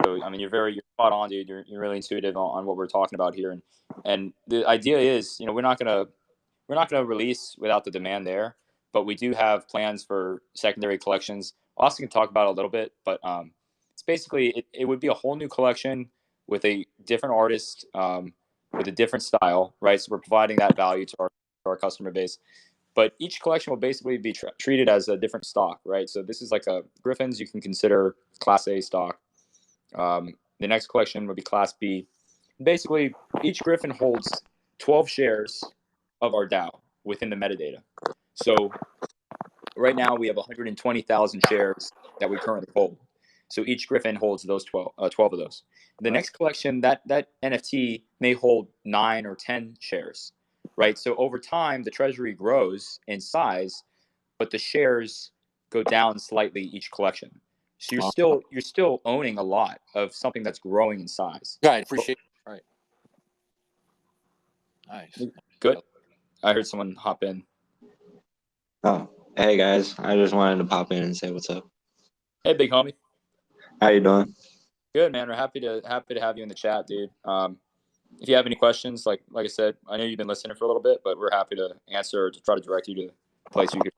So I mean, you're spot on, dude. You're really intuitive on what we're talking about here, and the idea is, we're not gonna release without the demand there, but we do have plans for secondary collections. Austin can talk about it a little bit, but it's basically it would be a whole new collection with a different artist, with a different style, right? So we're providing that value to our customer base. But each collection will basically be treated as a different stock, right? So this is like a Griffins, you can consider Class A stock. The next collection would be Class B. Basically, each Griffin holds 12 shares of our DAO within the metadata. So right now we have 120,000 shares that we currently hold. So each Griffin holds those 12 of those. The next collection, that NFT may hold 9 or 10 shares, right? So over time, the treasury grows in size, but the shares go down slightly each collection. So you're still owning a lot of something that's growing in size. Right, appreciate it. Right. Nice. Good. I heard someone hop in. Oh, hey guys. I just wanted to pop in and say what's up. Hey, big homie. How you doing? Good, man. We're happy to have you in the chat, dude. If you have any questions, like I said, I know you've been listening for a little bit, but we're happy to answer or to try to direct you to the place you could.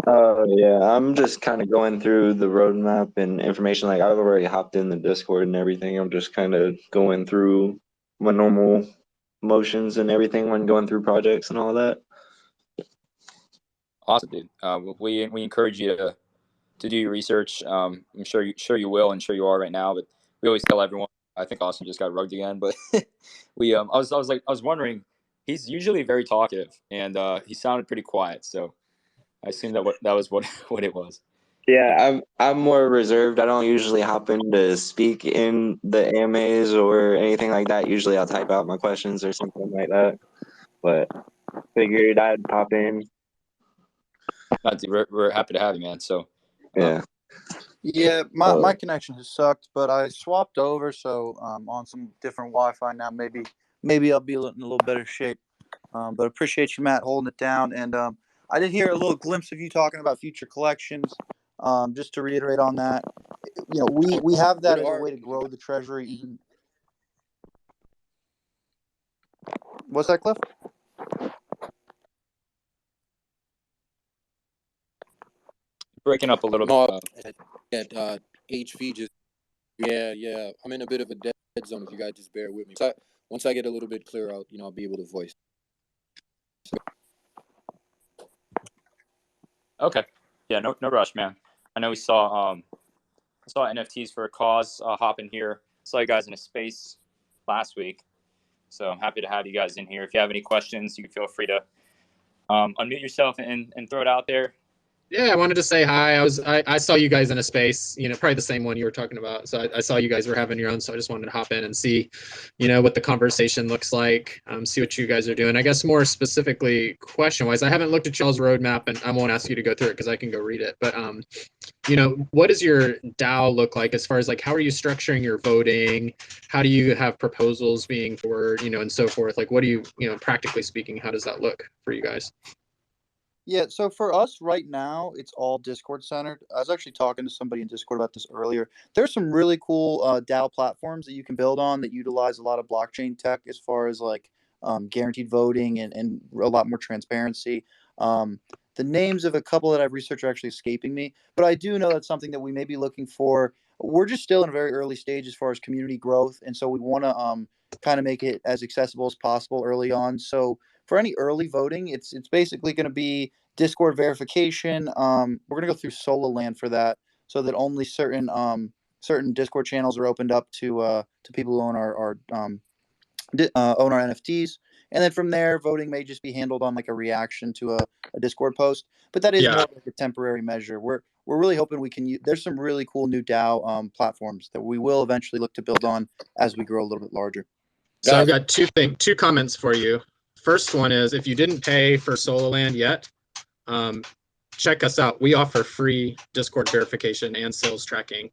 Yeah, I'm just kind of going through the roadmap and information. Like I've already hopped in the Discord and everything. I'm just kind of going through my normal motions and everything when going through projects and all that. Awesome, dude. We encourage you to do your research. I'm sure you will, and sure you are right now. But we always tell everyone. I think Austin just got rugged again, but we I was wondering. He's usually very talkative, and he sounded pretty quiet. So I assume that was what it was. Yeah, I'm more reserved. I don't usually hop in to speak in the AMAs or anything like that. Usually I'll type out my questions or something like that. But figured I'd pop in. Dude, we're happy to have you, man. So Yeah. Yeah, my connection has sucked, but I swapped over, so on some different Wi-Fi now. Maybe I'll be in a little better shape. But appreciate you, Matt, holding it down. And I did hear a little glimpse of you talking about future collections. Just to reiterate on that, we have that as a way to grow the treasury. Even what's that, Cliff? breaking up a little No, bit. at HV just yeah. I'm in a bit of a dead zone. If you guys just bear with me. So once I get a little bit clearer out, I'll be able to voice. Okay. Yeah, no rush, man. I know we saw NFTs for a cause hop in here. Saw you guys in a space last week. So I'm happy to have you guys in here. If you have any questions, you can feel free to unmute yourself and throw it out there. Yeah, I wanted to say hi. I saw you guys in a space, probably the same one you were talking about. So I saw you guys were having your own. So I just wanted to hop in and see, what the conversation looks like, see what you guys are doing. I guess more specifically, question-wise, I haven't looked at y'all's roadmap, and I won't ask you to go through it because I can go read it. But what does your DAO look like as far as how are you structuring your voting? How do you have proposals being forward, and so forth? Like, what do you, practically speaking, how does that look for you guys? Yeah, so for us right now, it's all Discord centered. I was actually talking to somebody in Discord about this earlier. There's some really cool DAO platforms that you can build on that utilize a lot of blockchain tech as far as guaranteed voting and a lot more transparency. The names of a couple that I've researched are actually escaping me, but I do know that's something that we may be looking for. We're just still in a very early stage as far as community growth, and so we want to kind of make it as accessible as possible early on. So for any early voting, it's basically going to be Discord verification. We're going to go through Solana for that, so that only certain Discord channels are opened up to people who own our NFTs. And then from there, voting may just be handled on a reaction to a Discord post. But that is more like a temporary measure. We're really hoping we can use. There's some really cool new DAO platforms that we will eventually look to build on as we grow a little bit larger. So I've got two comments for you. First one is, if you didn't pay for Solana yet, check us out. We offer free Discord verification and sales tracking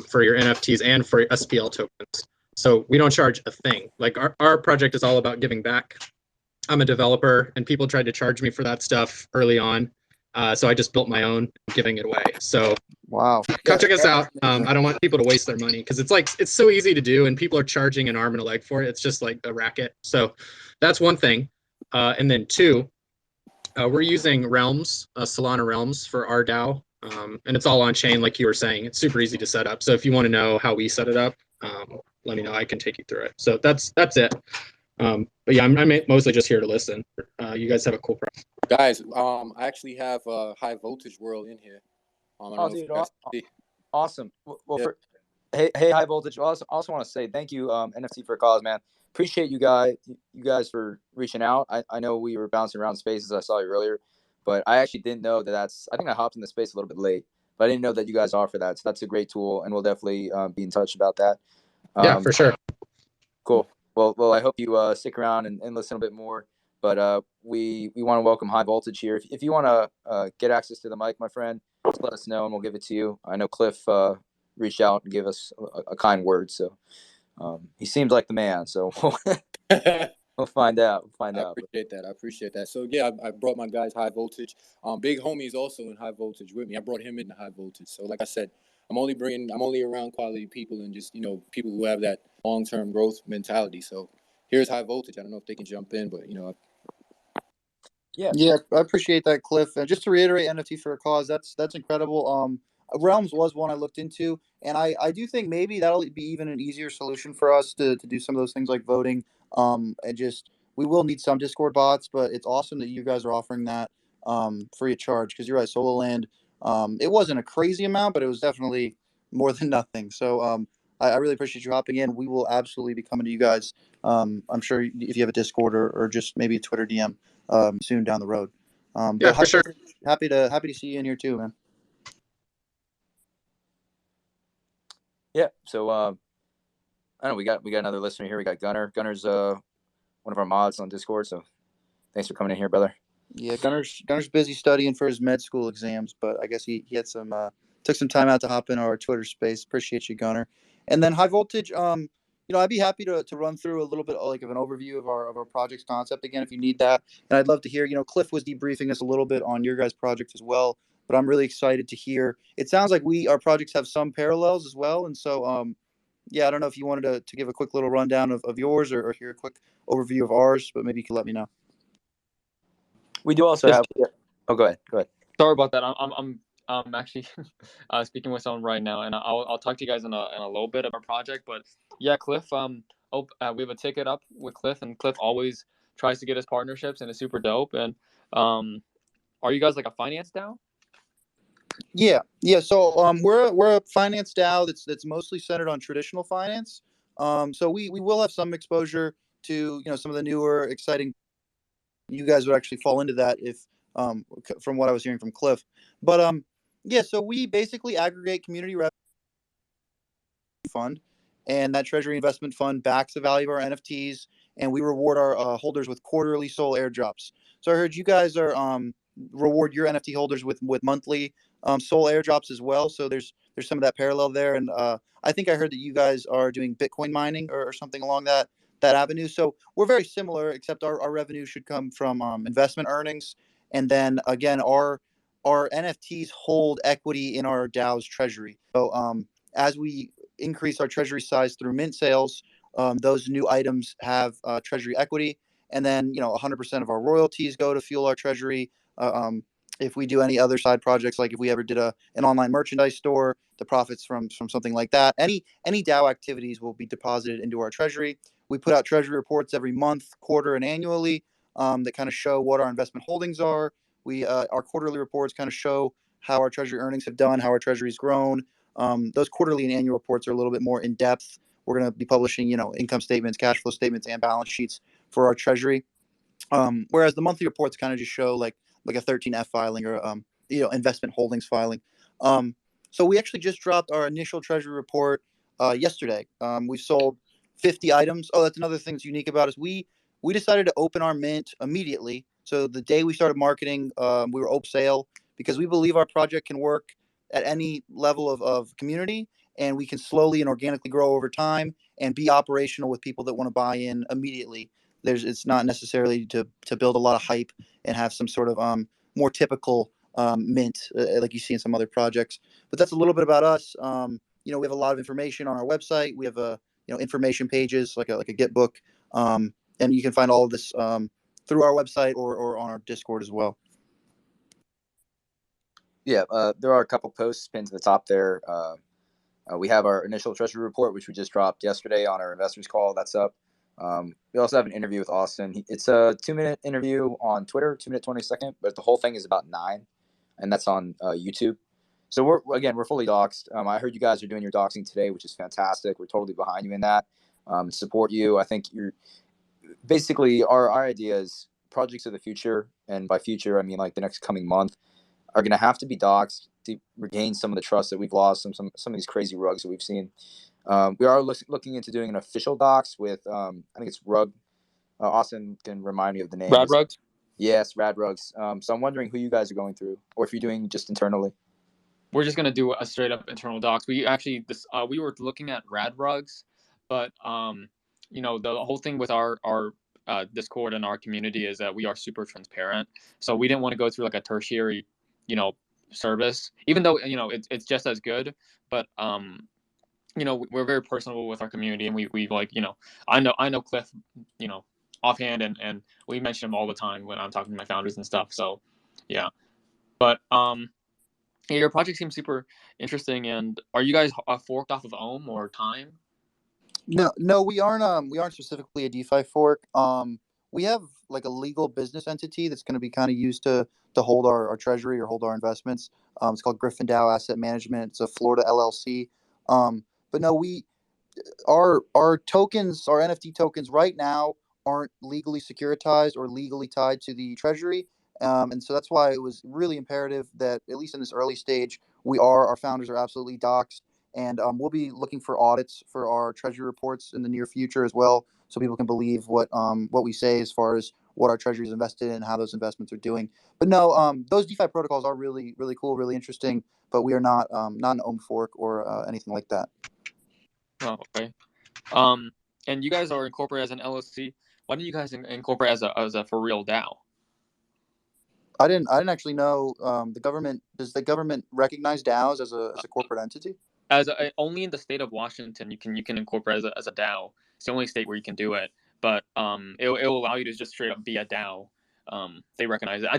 for your NFTs and for SPL tokens. So we don't charge a thing. Our project is all about giving back. I'm a developer, and people tried to charge me for that stuff early on. So I just built my own, giving it away. So wow, come check us out. I don't want people to waste their money because it's so easy to do, and people are charging an arm and a leg for it. It's just like a racket. So that's one thing. And then two, we're using Realms, Solana Realms for our DAO, and it's all on chain, like you were saying. It's super easy to set up. So if you want to know how we set it up, let me know. I can take you through it. So that's it. But yeah, I'm mostly just here to listen. You guys have a cool problem. Guys, I actually have High Voltage World in here. Dude, awesome. Well, Hey, high voltage. Also want to say thank you, NFT for a cause, man. Appreciate you guys for reaching out. I know we were bouncing around spaces. I saw you earlier, but I actually didn't know that's. I think I hopped in the space a little bit late, but I didn't know that you guys offer that. So that's a great tool, and we'll definitely be in touch about that. Yeah, for sure. Cool. Well, I hope you stick around and listen a bit more. But we want to welcome High Voltage here. If you want to get access to the mic, my friend, just let us know and we'll give it to you. I know Cliff reached out and gave us a kind word, so he seems like the man. So we'll find out. I appreciate that. So yeah, I brought my guys High Voltage. Big homie is also in High Voltage with me. I brought him into High Voltage. So like I said, I'm only around quality people and just people who have that long-term growth mentality. So here's High Voltage. I don't know if they can jump in, but Yeah, I appreciate that, Cliff. And just to reiterate, NFT for a cause, that's incredible. Realms was one I looked into, and I do think maybe that'll be even an easier solution for us to do some of those things like voting. And just we will need some Discord bots, but it's awesome that you guys are offering that free of charge because you're right, Solo Land. It wasn't a crazy amount, but it was definitely more than nothing. So I really appreciate you hopping in. We will absolutely be coming to you guys. I'm sure if you have a Discord or just maybe a Twitter DM soon down the road. Yeah, But for sure. happy to see you in here too, man. Yeah. So I don't know. We got another listener here. We got Gunner. Gunner's one of our mods on Discord. So thanks for coming in here, brother. Yeah, Gunner's busy studying for his med school exams, but I guess he had some took some time out to hop in our Twitter space. Appreciate you, Gunner. And then High Voltage, I'd be happy to run through a little bit like of an overview of our project's concept again if you need that. And I'd love to hear, Cliff was debriefing us a little bit on your guys' project as well, but I'm really excited to hear. It sounds like our projects have some parallels as well, and so yeah, I don't know if you wanted to give a quick little rundown of yours or hear a quick overview of ours, but maybe you could let me know. We do also have. Yeah. Oh, go ahead. Sorry about that. I'm actually speaking with someone right now, and I'll talk to you guys in a little bit about our project. But yeah, Cliff. We have a ticket up with Cliff, and Cliff always tries to get his partnerships, and it's super dope. And are you guys like a finance DAO? Yeah. So we're a finance DAO that's mostly centered on traditional finance. So we will have some exposure to some of the newer exciting. You guys would actually fall into that if from what I was hearing from Cliff. But yeah. So we basically aggregate community revenue fund, and that Treasury investment fund backs the value of our NFTs, and we reward our holders with quarterly Soul airdrops. So I heard you guys are reward your NFT holders with monthly Soul airdrops as well. So there's some of that parallel there, and I think I heard that you guys are doing Bitcoin mining or something along that avenue. So we're very similar, except our revenue should come from investment earnings, and then again our NFTs hold equity in our DAO's treasury. So as we increase our treasury size through mint sales, those new items have treasury equity, and then 100% of our royalties go to fuel our treasury. If we do any other side projects, like if we ever did an online merchandise store, the profits from something like that, any DAO activities will be deposited into our treasury. We put out treasury reports every month, quarter, and annually that kind of show what our investment holdings are. Our quarterly reports kind of show how our treasury earnings have done, how our treasury's grown. Those quarterly and annual reports are a little bit more in depth. We're going to be publishing, income statements, cash flow statements, and balance sheets for our treasury. Whereas the monthly reports kind of just show like a 13F filing or investment holdings filing. So we actually just dropped our initial treasury report yesterday. We've sold 50 items. Oh, that's another thing that's unique about us. We decided to open our mint immediately. So the day we started marketing, we were open sale because we believe our project can work at any level of community, and we can slowly and organically grow over time and be operational with people that want to buy in immediately. It's not necessarily to build a lot of hype and have some sort of more typical mint like you see in some other projects. But that's a little bit about us. We have a lot of information on our website. We have information pages like a Git book, and you can find all of this through our website or on our Discord as well. Yeah, there are a couple posts pinned to the top there. We have our initial treasury report, which we just dropped yesterday on our investors call. That's up. We also have an interview with Austin. It's a 2-minute interview on Twitter, 2 minute 20 second, but the whole thing is about 9, and that's on YouTube. So we're fully doxxed. I heard you guys are doing your doxing today, which is fantastic. We're totally behind you in that. Support you. I think you're basically our idea is projects of the future, and by future I mean like the next coming month, are going to have to be doxed to regain some of the trust that we've lost, some of these crazy rugs that we've seen. We are looking into doing an official docs with I think it's Rug. Austin can remind me of the name. Rad Rugs? Yes, Rad Rugs. So I'm wondering who you guys are going through, or if you're doing just internally. We're just gonna do a straight up internal docs. We actually we were looking at Rad Rugs, but the whole thing with our Discord and our community is that we are super transparent. So we didn't want to go through like a tertiary, service, even though it's just as good. But we're very personable with our community, and we like I know Cliff, offhand, and we mention him all the time when I'm talking to my founders and stuff. So yeah, but yeah, your project seems super interesting. And are you guys forked off of Ohm or Time? No, we aren't. We aren't specifically a DeFi fork. We have like a legal business entity that's going to be kind of used to hold our treasury or hold our investments. It's called Griffin Dow Asset Management. It's a Florida LLC. But no, our tokens, our NFT tokens right now aren't legally securitized or legally tied to the treasury. And so that's why it was really imperative that, at least in this early stage, our founders are absolutely doxxed. And we'll be looking for audits for our treasury reports in the near future as well, so people can believe what we say as far as what our treasury is invested in and how those investments are doing. But no, those DeFi protocols are really, really cool, really interesting. But we are not an Ohm fork or anything like that. Oh, okay. And you guys are incorporated as an LLC. Why didn't you guys incorporate as a for real DAO? I didn't actually know. Does the government recognize DAOs as a corporate entity? Only in the state of Washington you can incorporate as a DAO. It's the only state where you can do it, but it'll allow you to just straight up be a DAO. They recognize it. I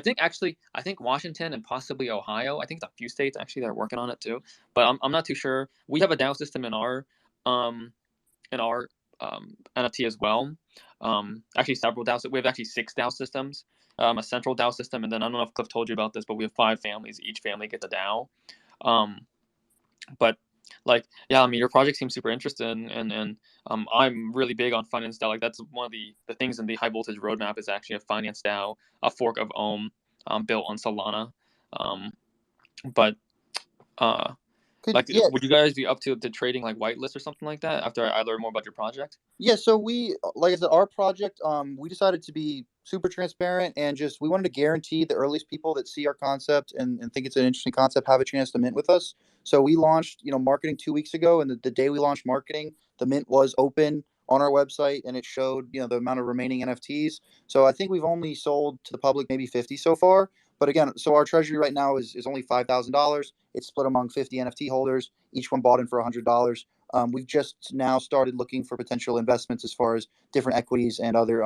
think Washington and possibly Ohio. I think a few states actually that are working on it too, but I'm not too sure. We have a DAO system in our NFT as well. Actually, several DAOs. We have actually 6 DAO systems. A central DAO system, and then I don't know if Cliff told you about this, but we have 5 families. Each family gets a DAO. But like, yeah, I mean, your project seems super interesting, and I'm really big on finance DAO. Like, that's one of the things in the high voltage roadmap is actually a finance DAO, a fork of Ohm, built on Solana. But would you guys be up to trading like whitelist or something like that after I learn more about your project? Yeah, so like I said, our project, we decided to be super transparent and we wanted to guarantee the earliest people that see our concept and think it's an interesting concept have a chance to mint with us. So we launched, marketing 2 weeks ago, and the day we launched marketing, the mint was open on our website, and it showed, the amount of remaining NFTs. So I think we've only sold to the public maybe 50 so far. But again, so our treasury right now is only $5,000. It's split among 50 NFT holders. Each one bought in for $100. We've just now started looking for potential investments as far as different equities and other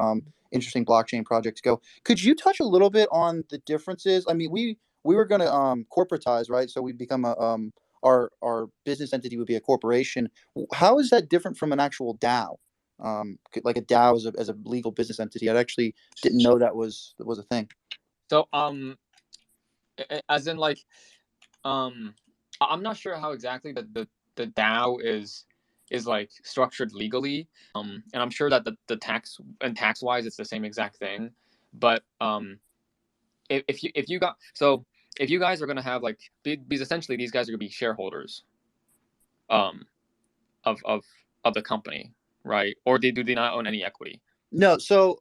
interesting blockchain projects go. Could you touch a little bit on the differences? I mean, we were going to corporatize, right? So we become our business entity would be a corporation. How is that different from an actual DAO? Like a DAO as a legal business entity. I actually didn't know that was a thing. So as in like I'm not sure how exactly the DAO is like structured legally, and I'm sure that the tax wise it's the same exact thing, but if you guys are gonna have like because essentially these guys are gonna be shareholders of the company, right? Or do they not own any equity? No, so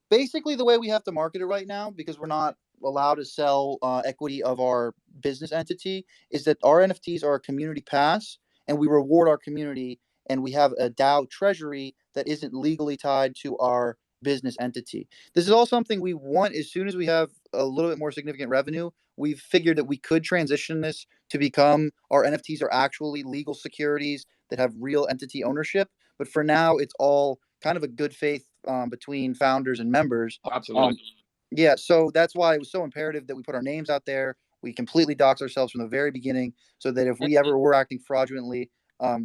basically the way we have to market it right now, because we're not allowed to sell equity of our business entity, is that our NFTs are a community pass, and we reward our community, and we have a DAO treasury that isn't legally tied to our business entity. This is all something we want as soon as we have a little bit more significant revenue. We've figured that we could transition this to become our NFTs are actually legal securities that have real entity ownership. But for now, it's all kind of a good faith between founders and members. Absolutely. Yeah, so that's why it was so imperative that we put our names out there. We completely dox ourselves from the very beginning, so that if we ever were acting fraudulently,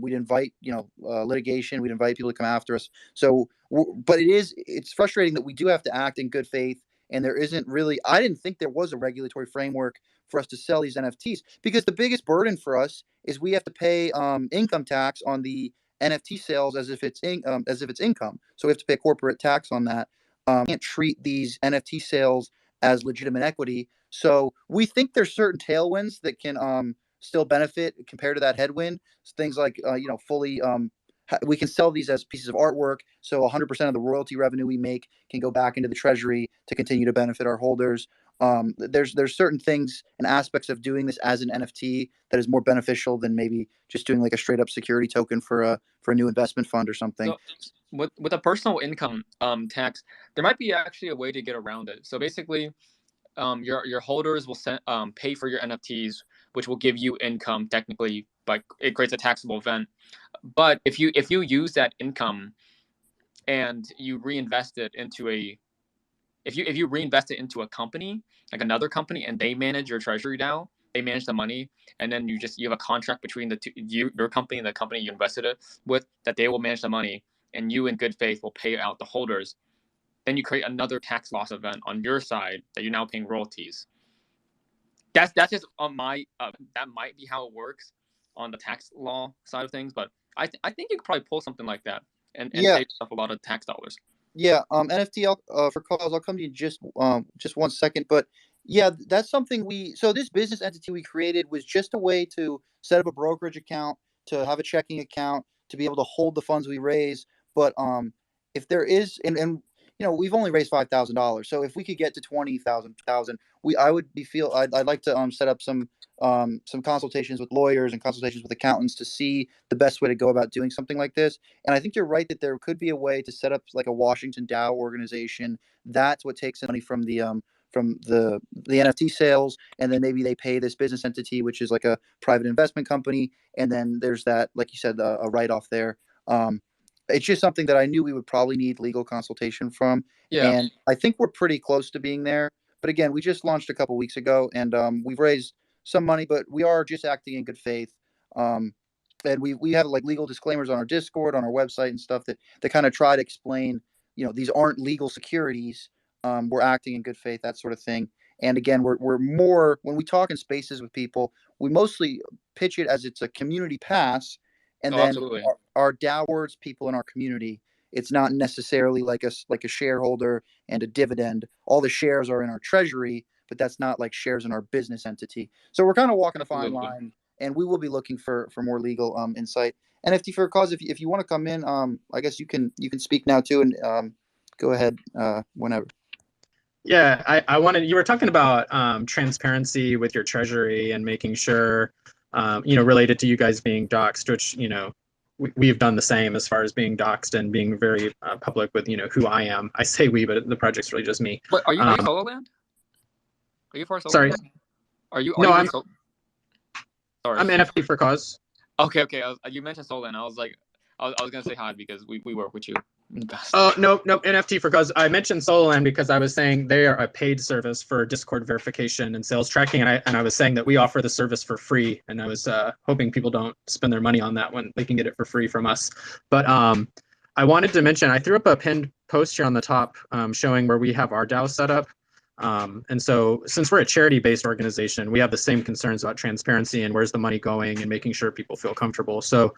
we'd invite litigation. We'd invite people to come after us. So, but it's frustrating that we do have to act in good faith and there isn't really. I didn't think there was a regulatory framework for us to sell these NFTs, because the biggest burden for us is we have to pay income tax on the NFT sales as if it's income. So we have to pay corporate tax on that. Can't treat these NFT sales as legitimate equity. So we think there's certain tailwinds that can still benefit compared to that headwind. Things like fully we can sell these as pieces of artwork, so 100% of the royalty revenue we make can go back into the treasury to continue to benefit our holders. There's certain things and aspects of doing this as an NFT that is more beneficial than maybe just doing like a straight up security token for a new investment fund or something. So with a personal income tax, there might be actually a way to get around it. So basically, your holders will pay for your NFTs, which will give you income technically, but it creates a taxable event. But if you use that income and you reinvest it into if you reinvest it into a company, like another company, and they manage your treasury DAO, they manage the money, and then you have a contract between the two, your company and the company you invested it with, that they will manage the money, and you in good faith will pay out the holders. Then you create another tax loss event on your side that you're now paying royalties. That's just on my that might be how it works on the tax law side of things, but I think you could probably pull something like that and save yourself a lot of tax dollars. Yeah, NFT for calls. I'll come to you just 1 second, but yeah, that's something So this business entity we created was just a way to set up a brokerage account, to have a checking account, to be able to hold the funds we raise. But if there is, and we've only raised $5,000, so if we could get to 20,000, I'd like to set up some consultations with lawyers and consultations with accountants to see the best way to go about doing something like this. And I think you're right that there could be a way to set up like a Washington DAO organization. That's what takes the money from the NFT sales, and then maybe they pay this business entity, which is like a private investment company, and then there's that, like you said, a write-off there. It's just something that I knew we would probably need legal consultation from, and I think we're pretty close to being there. But again, we just launched a couple weeks ago, and we've raised some money, but we are just acting in good faith. And we have like legal disclaimers on our Discord, on our website, and stuff that kind of try to explain, these aren't legal securities. We're acting in good faith, that sort of thing. And again, we're more, when we talk in spaces with people, we mostly pitch it as it's a community pass, and then absolutely. our DAO people in our community. It's not necessarily like a shareholder and a dividend. All the shares are in our treasury, but that's not like shares in our business entity. So we're kind of walking a fine line, and we will be looking for more legal insight. NFT for a cause. If you want to come in, I guess you can speak now too, and go ahead whenever. Yeah, you were talking about transparency with your treasury and making sure, related to you guys being doxxed, which, we've done the same as far as being doxxed and being very public with, who I am. I say we, but the project's really just me. But are you Solo Land? Are you for Solo Sorry. Land? Are you no, sorry. I'm NFT for cause. Okay. You mentioned Solo Land. I was like, I was gonna say hi because we work with you. Oh, no, NFT for cause. I mentioned Solana because I was saying they are a paid service for Discord verification and sales tracking, and I was saying that we offer the service for free, and I was hoping people don't spend their money on that when they can get it for free from us. But I wanted to mention, I threw up a pinned post here on the top showing where we have our DAO set up. And so since we're a charity-based organization, we have the same concerns about transparency and where's the money going and making sure people feel comfortable. So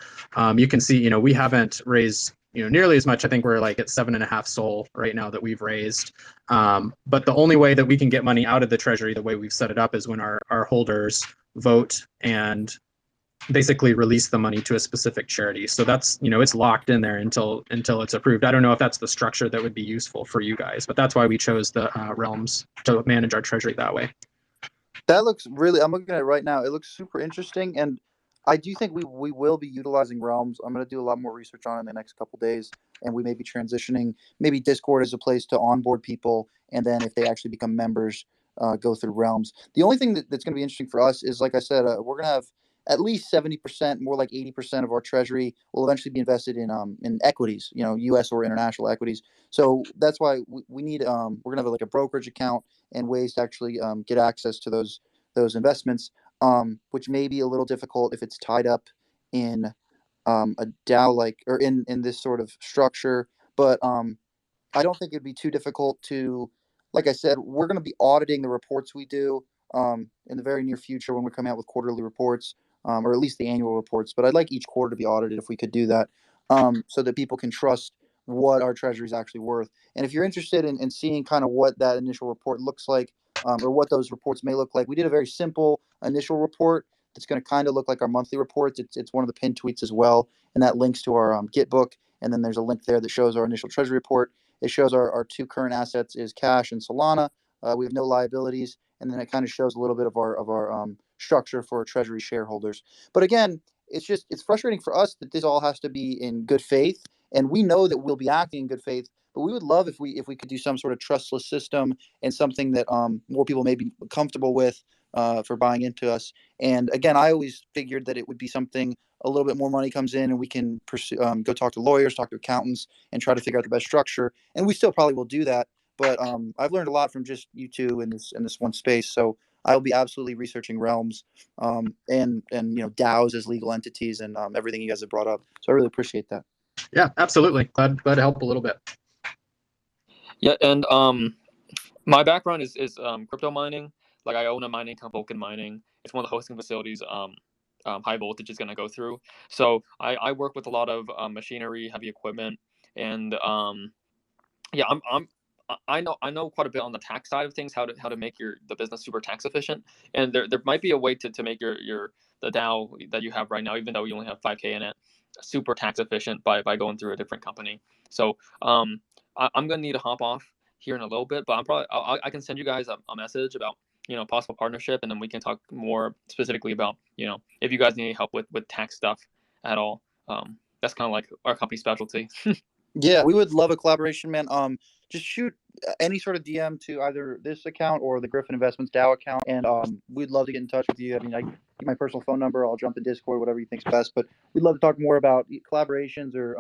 you can see, we haven't raised nearly as much. I think we're like at 7.5 SOL right now that we've raised. But the only way that we can get money out of the treasury, the way we've set it up, is when our holders vote and basically release the money to a specific charity. So that's, it's locked in there until it's approved. I don't know if that's the structure that would be useful for you guys, but that's why we chose the realms to manage our treasury that way. That looks really, I'm looking at it right now. It looks super interesting. And I do think we will be utilizing realms. I'm going to do a lot more research on it in the next couple days. And we may be transitioning, maybe Discord as a place to onboard people. And then if they actually become members, go through realms. The only thing that's going to be interesting for us is, like I said, we're going to have at least 70%, more like 80% of our treasury will eventually be invested in equities, U.S. or international equities. So that's why we need, we're going to have like a brokerage account and ways to actually get access to those investments, which may be a little difficult if it's tied up in a DAO or in this sort of structure. But I don't think it'd be too difficult to like I said, we're going to be auditing the reports we do in the very near future when we're coming out with quarterly reports, or at least the annual reports. But I'd like each quarter to be audited if we could do that, so that people can trust what our treasury is actually worth. And if you're interested in seeing kind of what that initial report looks like, or what those reports may look like, we did a very simple initial report that's going to kind of look like our monthly reports. It's one of the pinned tweets as well, and that links to our Git book. And then there's a link there that shows our initial treasury report. It shows our two current assets is cash and Solana. We have no liabilities, and then it kind of shows a little bit of our structure for treasury shareholders. But again, it's frustrating for us that this all has to be in good faith, and we know that we'll be acting in good faith. But we would love if we could do some sort of trustless system and something that more people may be comfortable with for buying into us. And again, I always figured that it would be something a little bit more money comes in, and we can pursue, go talk to lawyers, talk to accountants, and try to figure out the best structure. And we still probably will do that. But I've learned a lot from just you two in this one space. So I'll be absolutely researching realms, and DAOs as legal entities, and everything you guys have brought up. So I really appreciate that. Yeah, absolutely. Glad to help a little bit. Yeah, and my background is crypto mining. Like I own a mining company, Vulcan Mining. It's one of the hosting facilities high voltage is going to go through. So I work with a lot of machinery, heavy equipment, and yeah, I know quite a bit on the tax side of things, how to make the business super tax efficient. And there might be a way to make the DAO that you have right now, even though you only have 5K in it, super tax efficient by going through a different company. So I'm gonna need to hop off here in a little bit, but I can send you guys a message about possible partnership, and then we can talk more specifically about if you guys need any help with tax stuff at all. That's kind of like our company specialty. Yeah, we would love a collaboration, man. Just shoot any sort of DM to either this account or the Griffin Investments DAO account, and we'd love to get in touch with you. I mean, I give my personal phone number. I'll jump in Discord, whatever you think's best. But we'd love to talk more about collaborations or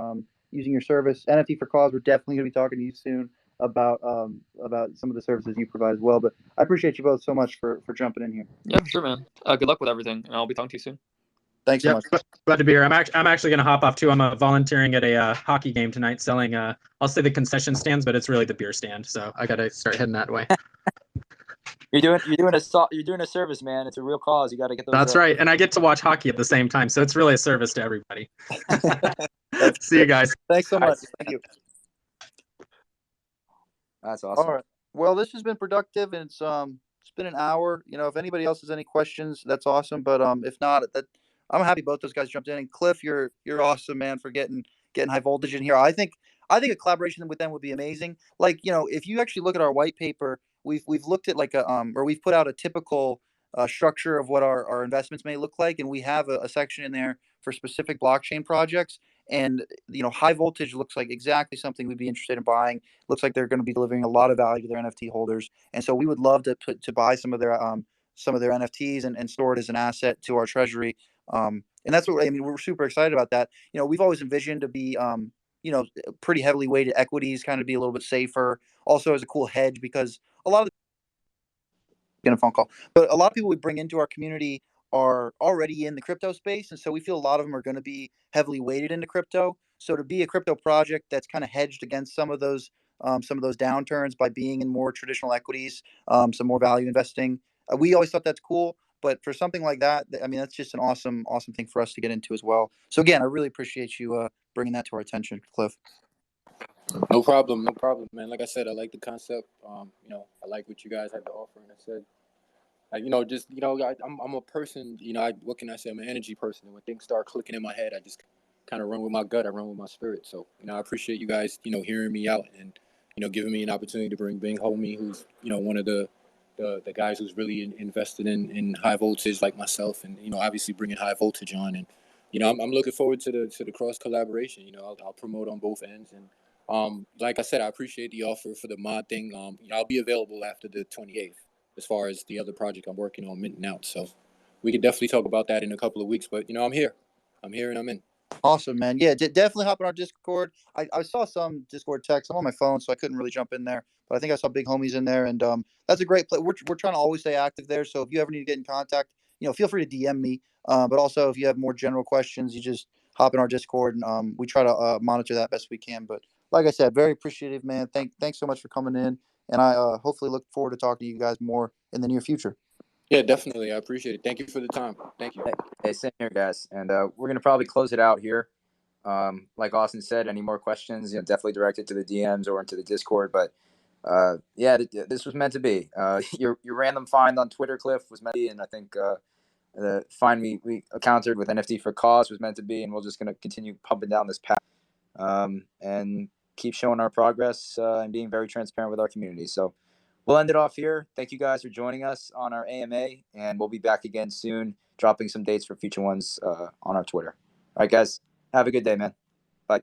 using your service. NFT for Cause. We're definitely going to be talking to you soon about some of the services you provide as well. But I appreciate you both so much for jumping in here. Yeah, sure, man. Good luck with everything, and I'll be talking to you soon. Thanks so much. Glad to be here. I'm actually going to hop off too. I'm volunteering at a hockey game tonight, selling I'll say the concession stands, but it's really the beer stand. So I got to start heading that way. You're doing a service, man. It's a real cause. You got to get those. That's right, and I get to watch hockey at the same time, so it's really a service to everybody. See you guys. Thanks so much. Thank you. That's awesome. All right. Well, this has been productive, and it's been an hour. If anybody else has any questions, that's awesome. But if not, I'm happy both those guys jumped in. And Cliff, you're awesome, man, for getting high voltage in here. I think a collaboration with them would be amazing. Like, if you actually look at our white paper, we've looked at like or we've put out a typical structure of what our investments may look like, and we have a section in there for specific blockchain projects. And high voltage looks like exactly something we'd be interested in buying. Looks like they're going to be delivering a lot of value to their NFT holders, and so we would love to buy some of their NFTs and store it as an asset to our treasury. And that's what I mean. We're super excited about that. We've always envisioned to be pretty heavily weighted equities, kind of be a little bit safer. Also as a cool hedge, because a lot of getting a phone call, but a lot of people we bring into our community are already in the crypto space, and so we feel a lot of them are going to be heavily weighted into crypto. So to be a crypto project that's kind of hedged against some of those downturns by being in more traditional equities, some more value investing, we always thought that's cool. But for something like that, I mean, that's just an awesome thing for us to get into as well. So again, I really appreciate you bringing that to our attention, Cliff. No problem, man. Like I said, I like the concept. I like what you guys had to offer, and I said, I'm a person. What can I say? I'm an energy person, and when things start clicking in my head, I just kind of run with my gut. I run with my spirit. So I appreciate you guys, hearing me out and giving me an opportunity to bring Bing Homie, who's one of the guys who's really invested in high voltage like myself, and obviously bringing high voltage on, and I'm looking forward to the cross collaboration. I'll promote on both ends, and like I said, I appreciate the offer for the mod thing. I'll be available after the 28th as far as the other project I'm working on minting out, so we could definitely talk about that in a couple of weeks. But I'm here and I'm in. Awesome, man. Yeah, definitely hop on our Discord. I saw some Discord text. I'm on my phone, so I couldn't really jump in there. But I think I saw Big Homies in there, and that's a great place. We're trying to always stay active there. So if you ever need to get in contact, feel free to DM me. But also, if you have more general questions, you just hop in our Discord, and we try to monitor that best we can. But like I said, very appreciative, man. Thanks so much for coming in, and I hopefully look forward to talking to you guys more in the near future. Yeah, definitely. I appreciate it. Thank you for the time. Thank you. Hey, same here, guys. And we're gonna probably close it out here. Like Austin said, any more questions, definitely direct it to the DMs or into the Discord. But yeah, this was meant to be. Your random find on Twitter, Cliff, was meant to be, and I think the find we encountered with NFT for Cause was meant to be, and we're just gonna continue pumping down this path and keep showing our progress and being very transparent with our community. So we'll end it off here. Thank you guys for joining us on our AMA, and we'll be back again soon, dropping some dates for future ones on our Twitter. All right, guys. Have a good day, man. Bye.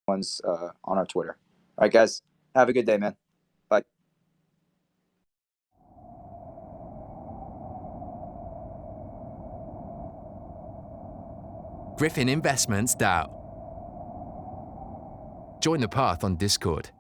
ones on our Twitter. All right, guys, have a good day, man. Bye. Griffin Investments DAO. Join the path on Discord.